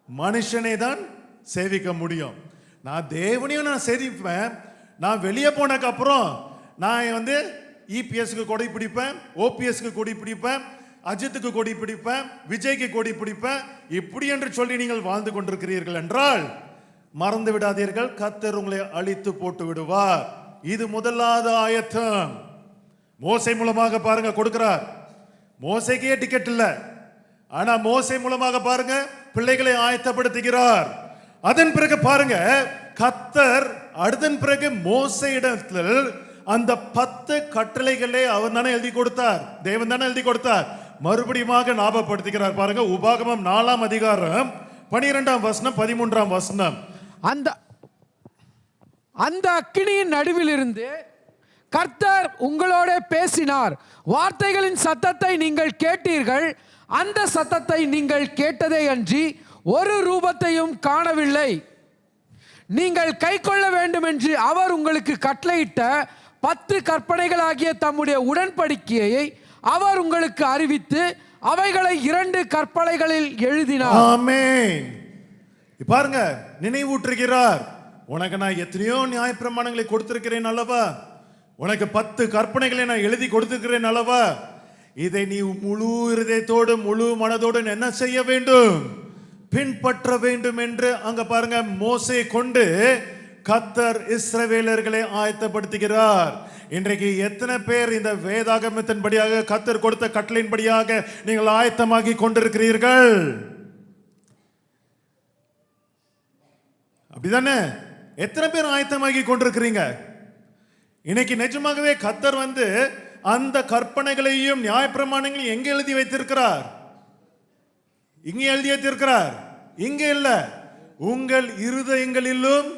மனுஷனை தான் சேவிக்க முடியும். நான் தேவனையும் நான் சேவிப்பேன். நான் வெளியே போனக்கு அப்புறம் நான் இபிஎஸ்க்கு கொடி பிடிப்பேன், ஓபிஎஸ்க்கு கொடி பிடிப்பேன், அஜித்துக்கு கொடி பிடிப்பேன், விஜய்க்கு கொடி பிடிப்பேன், இப்படி என்று சொல்லி நீங்கள் வாழ்ந்து கொண்டிருக்கிறீர்கள் என்றால் மறந்து விடாதீர்கள், கர்த்தர் உங்களை அழித்து போட்டு விடுவார். இது முதலாவது ஆயத்தம். மோசே மூலமாக பாருங்க கொடுக்கிறார். மோசேக்கே டிக்கெட் இல்ல, ஆனா மோசே மூலமாக பாருங்க பிள்ளைகளை ஆயத்தப்படுத்துகிறார். அதன் பிறகு பாருங்க கர்த்தர் அதன் பிறகு மோசே இடத்தில் அந்த 10 கட்டளைகளை அவர் தானே எழுதி கொடுத்தார், தேவன் தானே எழுதி கொடுத்தார். மறுபடியும் ஞாபகப்படுத்துகிறார். பாருங்க உபாகமம் 4ஆம் அதிகாரம் 12ஆம் வசனம் 13ஆம் வசனம். அந்த அக்கினியின் நடுவில் இருந்து கர்த்தர் உங்களோட பேசினார். வார்த்தைகளின் சத்தத்தை நீங்கள் கேட்டீர்கள். அந்த சத்தத்தை நீங்கள் கேட்டதே அன்றி ஒரு ரூபத்தையும் காணவில்லை. நீங்கள் கை கொள்ள வேண்டும் என்று அவர் உங்களுக்கு கட்டளையிட்ட 10 கற்பனைகளாகிய தம்முடைய உடன்படிக்கையை அவர் உங்களுக்கு அறிவித்து அவைகளை 2 கற்பனைகளில் எழுதினார். ஆமென். பாருங்க நினைவூற்றுகிறார். உனக்கு நான் எத்தனையோ நியாயப்பிரமாணங்களை கொடுத்திருக்கிறேன் அல்லவா, உனக்கு 10 கற்பனைகளை நான் எழுதி கொடுத்திருக்கிறேன் அல்லவா, இதை நீ முழு இருதயத்தோடு முழு மனதோடு என்ன செய்ய வேண்டும், பின்பற்ற வேண்டும் என்று அங்க பாருங்க மோசே கொண்டு கர்த்தர் இஸ்ரவேலர்களை ஆயத்தப்படுத்துகிறார். இன்றைக்கு எத்தனை பேர் இந்த வேதாகமத்தின்படியாக கர்த்தர் கொடுத்த கட்டளையின்படியாக நீங்கள் ஆயத்தமாகி கொண்டிருக்கிறீர்கள்? அப்படிதானே? எத்தனை பேர் ஆயத்தமாகி கொண்டிருக்கிறீங்க? இன்னைக்கு நிஜமாகவே கர்த்தர் அந்த கற்பனைகளையும் நியாயப்பிரமாணங்களையும் எங்க எழுதி வைத்திருக்கிறார்? இங்கே எழுதி வைத்திருக்கிறார். இங்க இல்ல, உங்கள் இருதயங்களிலும்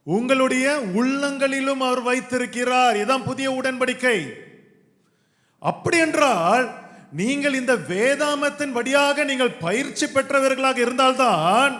உங்களுடைய உள்ளங்களிலும் அவர் வைத்திருக்கிறார். இதான் புதிய உடன்படிக்கை. அப்படி என்றால் நீங்கள் இந்த வேதாமத்தின் படியாக நீங்கள் பயிற்சி பெற்றவர்களாக இருந்தால்தான்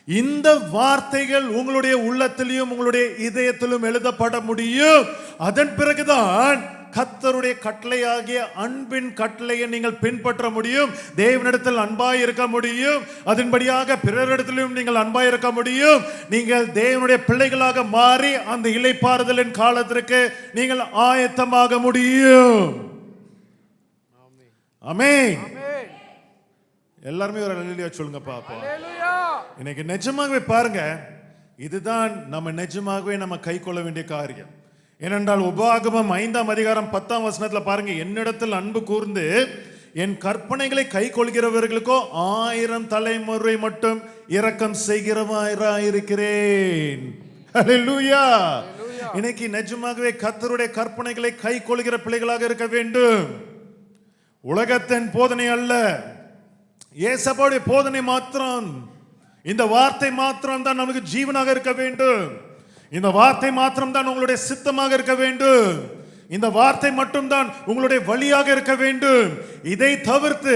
இந்த வார்த்தைகள் உங்களுடைய உள்ளத்திலும் உங்களுடைய இதயத்திலும் எழுதப்பட முடியும். அதன் பிறகுதான் கர்த்தருடைய கட்டளையாகிய அன்பின் கட்டளையை நீங்கள் பின்பற்ற முடியும். தேவனிடத்தில் அன்பாய் இருக்க முடியும். அதன்படியாக பிறரிடத்திலும் நீங்கள் அன்பாய் இருக்க முடியும். நீங்கள் தேவனுடைய பிள்ளைகளாக மாறி அந்த இளைப்பாறுதலின் காலத்திற்கு நீங்கள் ஆயத்தமாக முடியும். ஆமென். எல்லாருமே ஒரு அல்லேலூயா சொல்லுங்க பாப்போம். இன்னைக்கு நிஜமாகவே பாருங்க, இதுதான் நம்ம நிஜமாகவே நம்ம கை கொள்ள வேண்டிய காரியம். ஏனென்றால் உபாகமம் 5ஆம் அதிகாரம் 10ஆம் வசனத்துல பாருங்க, என்னிடத்தில் அன்பு கூர்ந்து என் கற்பனைகளை கை கொள்கிறவர்களுக்கோ 1000 தலைமுறை மட்டும் இரக்கம் செய்கிறவராயிருக்கிறேன். ஹல்லேலூயா. இன்னைக்கு நிஜமாகவே கர்த்தருடைய கற்பனைகளை கை கொள்கிற பிள்ளைகளாக இருக்க வேண்டும். உலகத்தின் போதனை அல்ல, இயேசுவுடைய போதனை மாத்திரம், இந்த வார்த்தை மாத்திரம் தான் நமக்கு ஜீவனாக இருக்க வேண்டும். இந்த வார்த்தை மாத்திரம் தான் உங்களுடைய சித்தமாக இருக்க வேண்டும். இந்த வார்த்தை மட்டும்தான் உங்களுடைய வழியாக இருக்க வேண்டும். இதை தவிர்த்து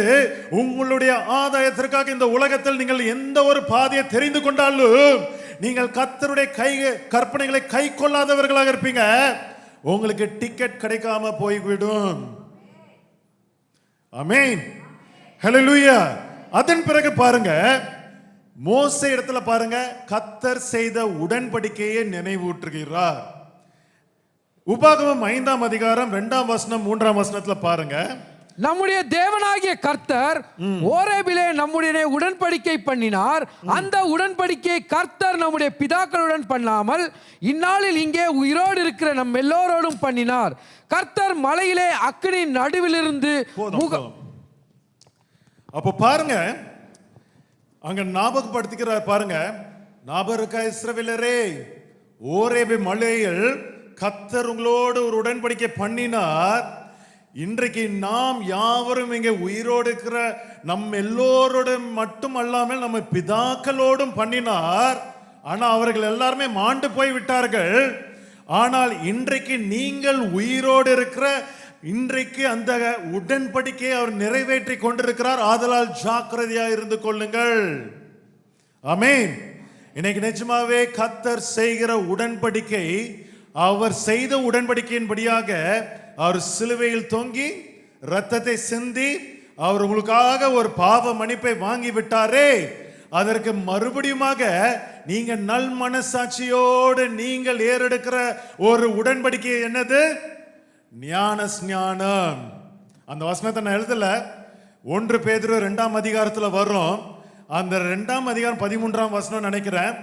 உங்களுடைய ஆதாயத்திற்காக இந்த உலகத்தில் நீங்கள் எந்த ஒரு பாதையை தெரிந்து கொண்டாலும் நீங்கள் கர்த்தருடைய கற்பனைகளை கை கொள்ளாதவர்களாக இருப்பீங்க. உங்களுக்கு டிக்கெட் கிடைக்காம போய்விடும். ஆமென். ஹல்லேலூயா. அதன் பிறகு பாருங்க, மோசே இடத்துல பாருங்க கர்த்தர் செய்த உடன்படிக்கையை நினைவூற்றுகிறார். உபாகமம் 5ஆம் அதிகாரம் 2ஆம் வசனம் 3ஆம் வசனத்துல பாருங்க, நம்முடைய தேவனாகிய கர்த்தர் ஓரேபிலே நம்முடைய உடன்படிக்கை பண்ணினார். அந்த உடன்படிக்கை கர்த்தர் நம்முடைய பிதாக்களுடன் பண்ணாமல் இந்நாளில் இங்கே உயிரோடு இருக்கிற நம் எல்லோரோடும் பண்ணினார். கர்த்தர் மலையிலே அக்கினி நடுவிலிருந்து அப்போ பாருங்க அங்க ஞாபகப்படுத்துகிறார். பாருங்க, ஞாபகம் இருக்கா இஸ்ரவேலரே, ஓரேபு மலையில் கர்த்தர் உங்களோடு ஒரு உடன்படிக்கை பண்ணினார். இன்றைக்கு நாம் யாவரும் இங்கே உயிரோடு இருக்கிற நம் எல்லோரோடும் மட்டும் அல்லாமல் நம்ம பிதாக்களோடும் பண்ணினார். ஆனா அவர்கள் எல்லாருமே மாண்டு போய் விட்டார்கள். ஆனால் இன்றைக்கு நீங்கள் உயிரோடு இருக்கிற இன்றைக்கு அந்த உடன்படிக்கையை அவர் நிறைவேற்றி கொண்டிருக்கிறார். ஆதலால் ஜாக்கிரதையா இருந்து கொள்ளுங்கள். ஆமென். இன்னைக்கு நிஜமாவே கர்த்தர் செய்கிற உடன்படிக்கை, அவர் செய்த உடன்படிக்கையின்படியாக அவர் சிலுவையில் தொங்கி இரத்தத்தை சிந்தி அவர் உங்களுக்காக ஒரு பாவ மன்னிப்பை வாங்கி விட்டாரே, அதற்கு மறுபடியுமாக நீங்க நல் மனசாட்சியோடு நீங்கள் ஏறெடுக்கிற ஒரு உடன்படிக்கை என்னது? ஞான ஸ்நானம். அந்த வசனத்தை நான் எழுதல, 1 பேதுரு 2ஆம் அதிகாரத்தில் வரும். அந்த 2ஆம் அதிகாரம் 13ஆம் வசனம் நினைக்கிறேன்.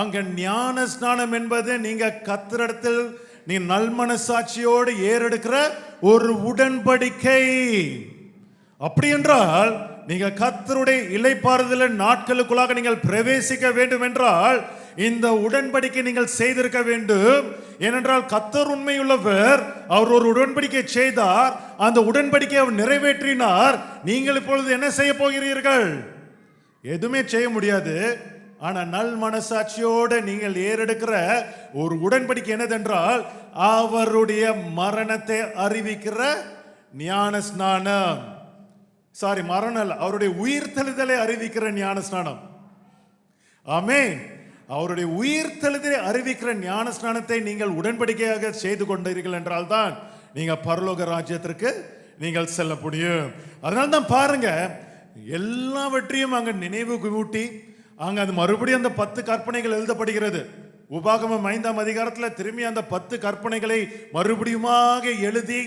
அங்க ஞான ஸ்நானம் என்பது நீங்க கர்த்தரிடத்தில் நீ நல்மனசாட்சியோடு ஏறெடுக்கிற ஒரு உடன்படிக்கை. அப்படி என்றால் நீங்க கர்த்தருடைய இளைப்பாறுதல் நாட்களுக்குள்ளாக நீங்கள் பிரவேசிக்க வேண்டும் என்றால் இந்த உடன்படிக்கை நீங்கள் செய்திருக்க வேண்டும். ஏனென்றால் கர்த்தர் உண்மையுள்ளவர். அவர் ஒரு உடன்படிக்கை செய்தார், அந்த உடன்படிக்கை அவர் நிறைவேற்றினார். நீங்கள் இப்பொழுது என்ன செய்ய போகிறீர்கள்? எதுவுமே செய்ய முடியாது. ஆனா நல் மனசாட்சியோடு நீங்கள் ஏறெடுக்கிற ஒரு உடன்படிக்கை என்னதென்றால் அவருடைய மரணத்தை அறிவிக்கிற ஞான ஸ்நானம். சாரி, மரணம் அல்ல, அவருடைய உயிர்த்தெழுதலை அறிவிக்கிற ஞான ஸ்நானம். ஆமென். அவருடைய உயிர்த்தெழுதலை அறிவிக்கிற ஞான ஸ்நானத்தை நீங்கள் உடன்படிக்கையாக செய்து கொண்டீர்கள் என்றால் தான் நீங்க பரலோக ராஜ்யத்திற்கு நீங்கள் செல்ல முடியும். அதனால தான் பாருங்க, எல்லாவற்றையும் அங்க நினைவு கூட்டி அங்க அது மறுபடியும் அந்த 10 கற்பனைகள் எழுதப்படுகிறது. உபாகமம் 5ஆம் அதிகாரத்தில் திரும்பி அந்த 10 கற்பனைகளை மறுபடியுமாக எழுதி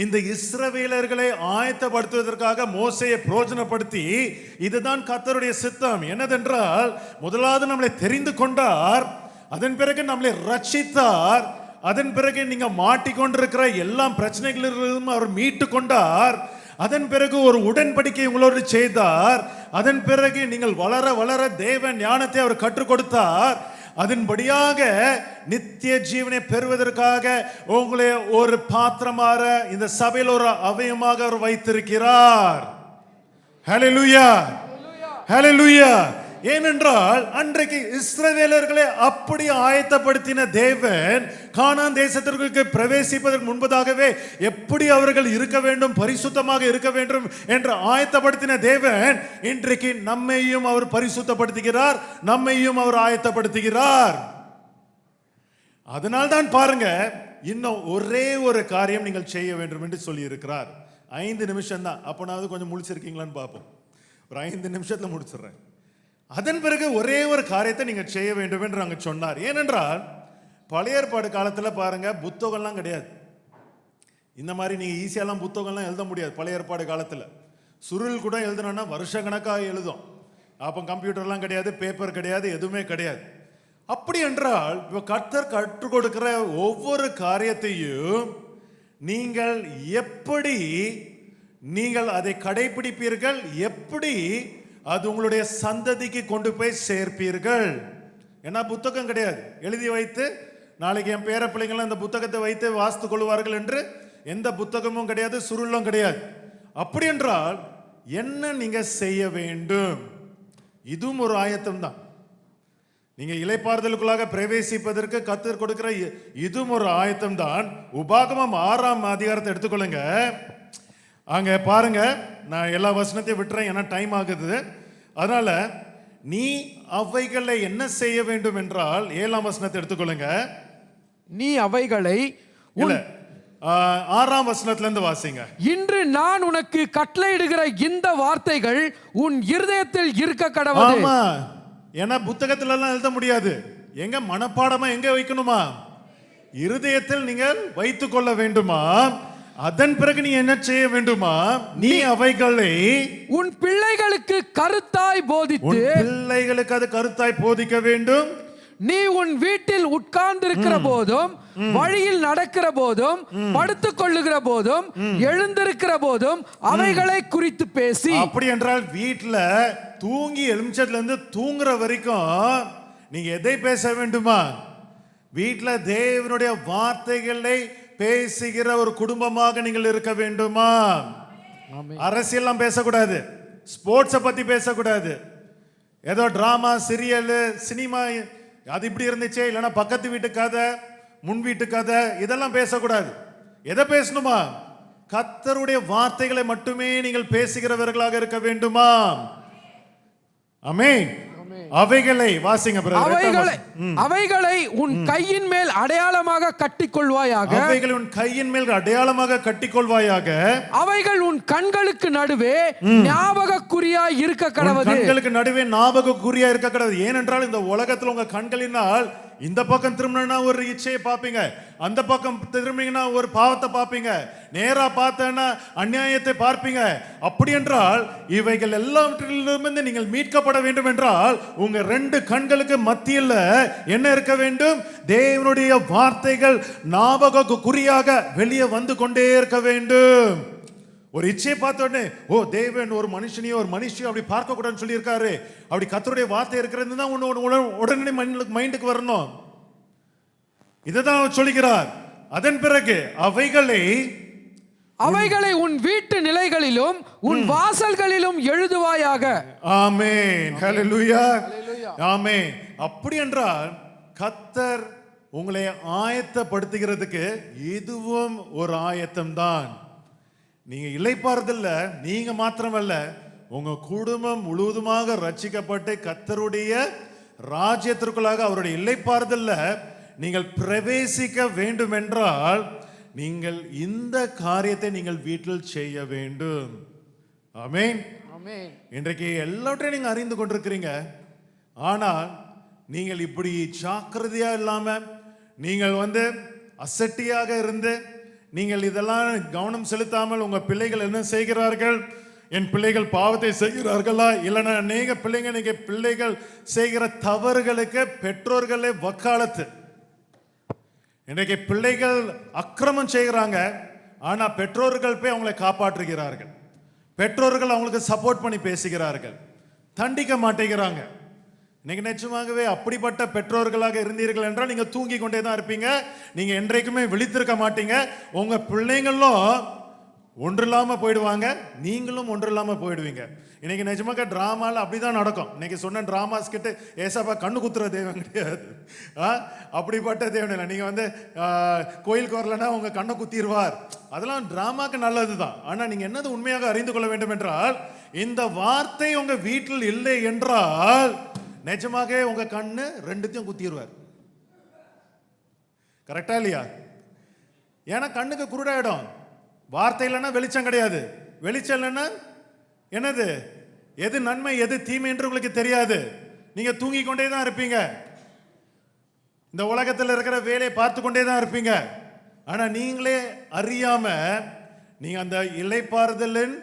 இந்த இஸ்ரவேலர்களை ஆயத்தப்படுத்துவதற்காக மோசேயை பிரயோஜனப்படுத்தி, இதுதான் கர்த்தருடைய சித்தம் என்னதென்றால், முதலாவது நம்மளை தெரிந்து கொண்டார், அதன் பிறகு நம்மளை ரட்சித்தார், அதன் பிறகு நீங்க மாட்டிக்கொண்டிருக்கிற எல்லா பிரச்சனைகளிலிருந்தும் அவர் மீட்டு கொண்டார், அதன் பிறகு ஒரு உடன்படிக்கை உங்களோடு செய்தார், அதன் பிறகு நீங்கள் வளர வளர தேவ ஞானத்தை அவர் கற்றுக் கொடுத்தார், அதன்படியாக நித்திய ஜீவனை பெறுவதற்காக உங்களை ஒரு பாத்திரமாக இந்த சபையில் ஒரு அவயமாக அவர் வைத்திருக்கிறார். ஹல்லேலூயா, ஹல்லேலூயா. ஏனென்றால் அன்றைக்கு இஸ்ரவேலர்களை அப்படி ஆயத்தப்படுத்தின தேவன் கானான் தேசத்திற்கு பிரவேசிப்பதற்கு முன்பதாகவே எப்படி அவர்கள் இருக்க வேண்டும், பரிசுத்தமாக இருக்க வேண்டும் என்று ஆயத்தப்படுத்தின தேவன் இன்றைக்கு நம்மையும் அவர் பரிசுத்தப்படுத்துகிறார், நம்மையும் அவர் ஆயத்தப்படுத்துகிறார். அதனால்தான் பாருங்க, இன்னும் ஒரே ஒரு காரியம் நீங்கள் செய்ய வேண்டும் என்று சொல்லி இருக்கிறார். 5 நிமிஷம் தான். அப்பனாவது கொஞ்சம் முடிச்சிருக்கீங்களான்னு பார்ப்போம். ஒரு 5 நிமிஷத்துல முடிச்சிடுறேன். அதன் பிறகு ஒரே ஒரு காரியத்தை நீங்க செய்ய வேண்டும் என்று அங்க சொன்னார். ஏனென்றால் பழைய ஏற்பாடு காலத்துல பாருங்க, புத்தகம்லாம் கிடையாது. இந்த மாதிரி நீங்க ஈஸியாலாம் புத்தகம்லாம் எழுத முடியாது. பழைய ஏற்பாடு காலத்துல சுருள் கூட எழுதணும்னா வருஷ கணக்காக எழுதும். அப்போ கம்ப்யூட்டர்லாம் கிடையாது, பேப்பர் கிடையாது, எதுவுமே கிடையாது. அப்படி என்றால் இப்போ கர்த்தர் கற்றுக் கொடுக்கிற ஒவ்வொரு காரியத்தையும் நீங்கள் எப்படி நீங்கள் அதை கடைபிடிப்பீர்கள், எப்படி அது உங்களுடைய சந்ததிக்கு கொண்டு போய் சேர்ப்பீர்கள். ஏன்னா புத்தகம் கிடையாது, எழுதி வைத்து நாளைக்கு என் பேர பிள்ளைங்களாம் இந்த புத்தகத்தை வைத்து வாசித்துக் கொள்வார்கள் என்று எந்த புத்தகமும் கிடையாது, சுருளும் கிடையாது. அப்படி என்றால் என்ன நீங்க செய்ய வேண்டும்? இதுவும் ஒரு ஆயத்தம் தான். நீங்க இளைப்பாறுதலுக்குள்ளாக பிரவேசிப்பதற்கு கர்த்தர் கொடுக்கிற இதுவும் ஒரு ஆயத்தம் தான். உபாகமம் 6ஆம் அதிகாரத்தை எடுத்துக்கொள்ளுங்க. அங்க பாருங்க, நான் எல்லா வசனத்தையும் விட்டுறேன் ஏன்னா டைம் ஆகுது. அதனால நீ அவைகளை என்ன செய்ய வேண்டும் என்றால் 7ஆம் வசனத்தை எடுத்துக்கொள்ளுங்க. நீ அவைகளை 6ஆம் வசனத்துல இருந்து வாசிங்க. இன்று நான் உனக்கு கட்டளையிடுகிற இந்த வார்த்தைகள் உன் இருதயத்தில் இருக்க கடவுது. ஆமா, ஏன்னா புத்தகத்துல எல்லாம் எழுத முடியாது. எங்க மனப்பாடமா எங்க வைக்கணுமா? இருதயத்தில் நீங்கள் வைத்துக் கொள்ள வேண்டுமா? அதன் பிறகு நீ என்ன செய்ய வேண்டுமா? நீ அவைகளை உன் பிள்ளைகளுக்கு கருத்தாய் போதித்து, பிள்ளைகளுக்கு அது கருத்தாய் போதிக்க வேண்டும். நீ உன் வீட்டில் உட்கார்ந்திருக்கிற போதும், வழியில் நடக்கிற போதும், படுத்துக் கொள்ளுகிற போதும், எழுந்திருக்கிற போதும் அவைகளை குறித்து பேசி. அப்படி என்றால் வீட்டுல தூங்கி எழுமிச்சதுல இருந்து தூங்குற வரைக்கும் நீங்க எதை பேச வேண்டுமா? வீட்டுல தேவனுடைய வார்த்தைகளை பேசுகிற ஒரு குடும்பமாக நீங்கள் இருக்க வேண்டுமா? அரசியல்லாம் பேசக்கூடாது, ஸ்போர்ட்ஸை பத்தி பேசக்கூடாது, ஏதோ டிராமா, சீரியல், சினிமா அது இப்படி இருந்துச்சே, இல்லைன்னா பக்கத்து வீட்டு கதை, முன் வீட்டு கதை, இதெல்லாம் பேசக்கூடாது. எதை பேசணுமா? கர்த்தருடைய வார்த்தைகளை மட்டுமே நீங்கள் பேசுகிறவர்களாக இருக்க வேண்டுமா? ஆமென். அவைகளை வாசிங்க brother. அவைகளை உன் கையின் மேல் அடையாளமாக கட்டிக்கொள்வாயாக. அவைகளை உன் கையின் மேல் அடையாளமாக கட்டிக்கொள்வாயாக. அவைகள் உன் கண்களுக்கு நடுவே ஞாபகக்குறியாய் இருக்க கடவது. கண்களுக்கு நடுவே ஞாபகக்குறியா இருக்க கடவது. ஏனென்றால் இந்த உலகத்துல உங்க கண்களினால் இந்த பக்கம் திரும்பினா ஒரு இச்சையை பார்ப்பீங்க, அந்த பக்கம் திரும்பினா ஒரு பாவத்தை பார்ப்பீங்க, நேரா பார்த்தேன்னா அநியாயத்தை பார்ப்பீங்க. அப்படி என்றால் இவைகள் எல்லாவற்றிலிருந்து நீங்கள் மீட்கப்பட வேண்டும் என்றால் உங்க ரெண்டு கண்களுக்கு மத்தியில் என்ன இருக்க வேண்டும்? தேவனுடைய வார்த்தைகள் ஞாபக குறியாக வெளியே வந்து கொண்டே இருக்க வேண்டும். ஒரு இச்சையை பார்த்த உடனே ஓ தேவன் ஒரு மனுஷனையோ ஒரு மனுஷியோ அப்படி பார்க்க கூடாதுன்னு சொல்லி இருக்காரு, அப்படி கர்த்தருடைய வார்த்தை இருக்கிறது தான் உடனே மைண்டுக்கு வரணும். இதுதான் சொல்லுகிறார். அதன் பிறகு அவைகளை உன் வீட்டு நிலைகளிலும் உன் வாசல்களிலும் எழுதுவாயாக. ஆமென், ஹல்லேலூயா, ஆமென். அப்படி என்றால் கர்த்தர் உங்களை ஆயத்தப்படுத்துகிறதுக்கு இதுவும் ஒரு ஆயத்தம் தான். நீங்க இளைப்பாறுதல்ல நீங்க மாத்திரமல்ல, உங்க குடும்பம் முழுவதுமாக ரட்சிக்கப்பட்டு கர்த்தருடைய ராஜ்யத்திற்குள்ளாக அவருடைய இளைப்பாறுதல்ல நீங்கள் பிரவேசிக்க வேண்டும் என்றால் நீங்கள் இந்த காரியத்தை நீங்கள் வீட்டில் செய்ய வேண்டும். ஆமென். இன்றைக்கு எல்லாவற்றையும் நீங்க அறிந்து கொண்டிருக்கிறீங்க. ஆனால் நீங்கள் இப்படி ஜாக்கிரதையா இல்லாம நீங்கள் அசட்டியாக இருந்து நீங்கள் இதெல்லாம் கவனம் செலுத்தாமல் உங்க பிள்ளைகள் என்ன செய்கிறார்கள், என் பிள்ளைகள் பாவத்தை செய்கிறார்களா இல்லைன்னா அநேக பிள்ளைகள் செய்கிற தவறுகளுக்கு பெற்றோர்களே வக்காலத்து. இன்றைக்கு பிள்ளைகள் அக்கிரமம் செய்கிறாங்க, ஆனா பெற்றோர்கள் போய் அவங்களை காப்பாற்றுகிறார்கள். பெற்றோர்கள் அவங்களுக்கு சப்போர்ட் பண்ணி பேசுகிறார்கள், தண்டிக்க மாட்டேங்கிறாங்க. நீங்க நிச்சயமாகவே அப்படிப்பட்ட பெற்றோர்களாக இருந்தீர்கள் என்றால் நீங்க தூங்கி கொண்டே தான் இருப்பீங்க, நீங்க என்றைக்குமே விழித்திருக்க மாட்டீங்க. உங்க பிள்ளைங்களும் ஒன்றில்லாம போயிடுவாங்க, நீங்களும் ஒன்றில்லாம போயிடுவீங்க. இன்னைக்கு நிஜமாக டிராமால அப்படிதான் நடக்கும். இன்னைக்கு சொன்ன டிராமாஸ் கிட்ட ஏசாப்பா கண்ணு குத்துற தேவன் கிடையாது, அப்படிப்பட்ட தேவன் இல்லை. நீங்க கோயிலுக்கு வரலன்னா உங்க கண்ணை குத்திடுவார், அதெல்லாம் டிராமாக்கு நல்லதுதான். ஆனா நீங்க என்னது உண்மையாக அறிந்து கொள்ள வேண்டும் என்றால் இந்த வார்த்தை உங்க வீட்டில் இல்லை என்றால் நிஜமாக உங்க கண்ணு ரெண்டுத்தையும் குத்திடுவார். கரெக்டா இல்லையா? ஏன்னா கண்ணுக்கு குருடாயிடும். வார்த்தை இல்லைன்னா வெளிச்சம் கிடையாது, வெளிச்சம் இல்லைன்னா என்னது, எது நன்மை எது தீமை என்று உங்களுக்கு தெரியாது. நீங்க தூங்கி கொண்டே தான் இருப்பீங்க, இந்த உலகத்தில் இருக்கிற வேலையை பார்த்து கொண்டே தான் இருப்பீங்க. ஆனா நீங்களே அறியாம நீங்க அந்த இளைப்பாறுதலின்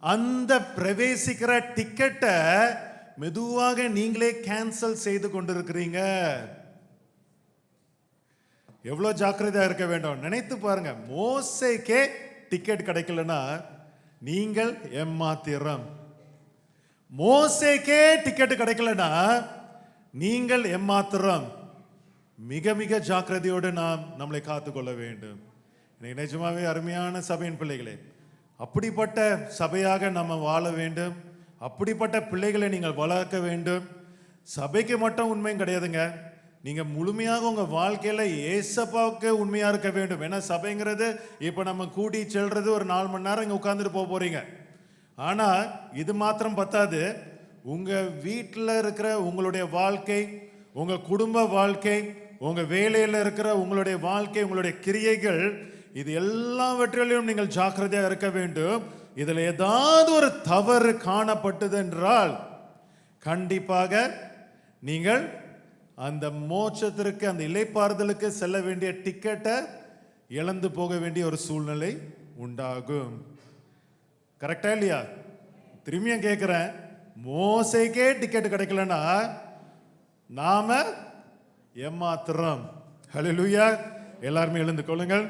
அந்த பிரவேசிக்கிற டிக்கெட்டை மெதுவாக நீங்களே கேன்சல் செய்து கொண்டிருக்கிறீங்க. எவ்வளவு ஜாக்கிரதையா இருக்க வேண்டும் நினைத்து பாருங்க. மோசேக்கே டிக்கெட் கிடைக்கலன்னா நீங்கள் ஏமாத்திரம். மோசேக்கே டிக்கெட் கிடைக்கலன்னா நீங்கள் ஏமாத்திரம். மிக மிக ஜாக்கிரதையோடு நாம் நம்மளை காத்துக்கொள்ள வேண்டும். நிஜமாவே அருமையான சபையின் பிள்ளைகளே, அப்படிப்பட்ட சபையாக நம்ம வாழ வேண்டும். அப்படிப்பட்ட பிள்ளைகளை நீங்கள் வளர்க்க வேண்டும். சபைக்கு மட்டும் உண்மையும் கிடையாதுங்க, நீங்க முழுமையாக உங்க வாழ்க்கையில ஏசப்பாவுக்கு உண்மையா இருக்க வேண்டும். ஏன்னா சபைங்கிறது இப்ப நம்ம கூடி செல்றது ஒரு 4 மணி நேரம் இங்க உட்கார்ந்துட்டு போக போறீங்க. ஆனா இது மாத்திரம் பத்தாது, உங்க வீட்டில் இருக்கிற உங்களுடைய வாழ்க்கை, உங்க குடும்ப வாழ்க்கை, உங்க வேலையில் இருக்கிற உங்களுடைய வாழ்க்கை, உங்களுடைய கிரியைகள், இது எல்லாவற்றிலும் நீங்கள் ஜாக்கிரதையாக இருக்க வேண்டும். இதில் ஏதாவது ஒரு தவறு காணப்பட்டது என்றால் கண்டிப்பாக நீங்கள் அந்த மோட்சத்திற்கு, அந்த இளைப்பாறுதலுக்கு செல்ல வேண்டிய டிக்கெட்டை இழந்து போக வேண்டிய ஒரு சூழ்நிலை உண்டாகும். கரெக்டா இல்லையா? திரும்பியும் கேட்குறேன், மோசேக்கே டிக்கெட் கிடைக்கலன்னா நாம ஏமாத்துறோம். ஹல்லேலூயா. எல்லாருமே எழுந்து கொள்ளுங்கள்.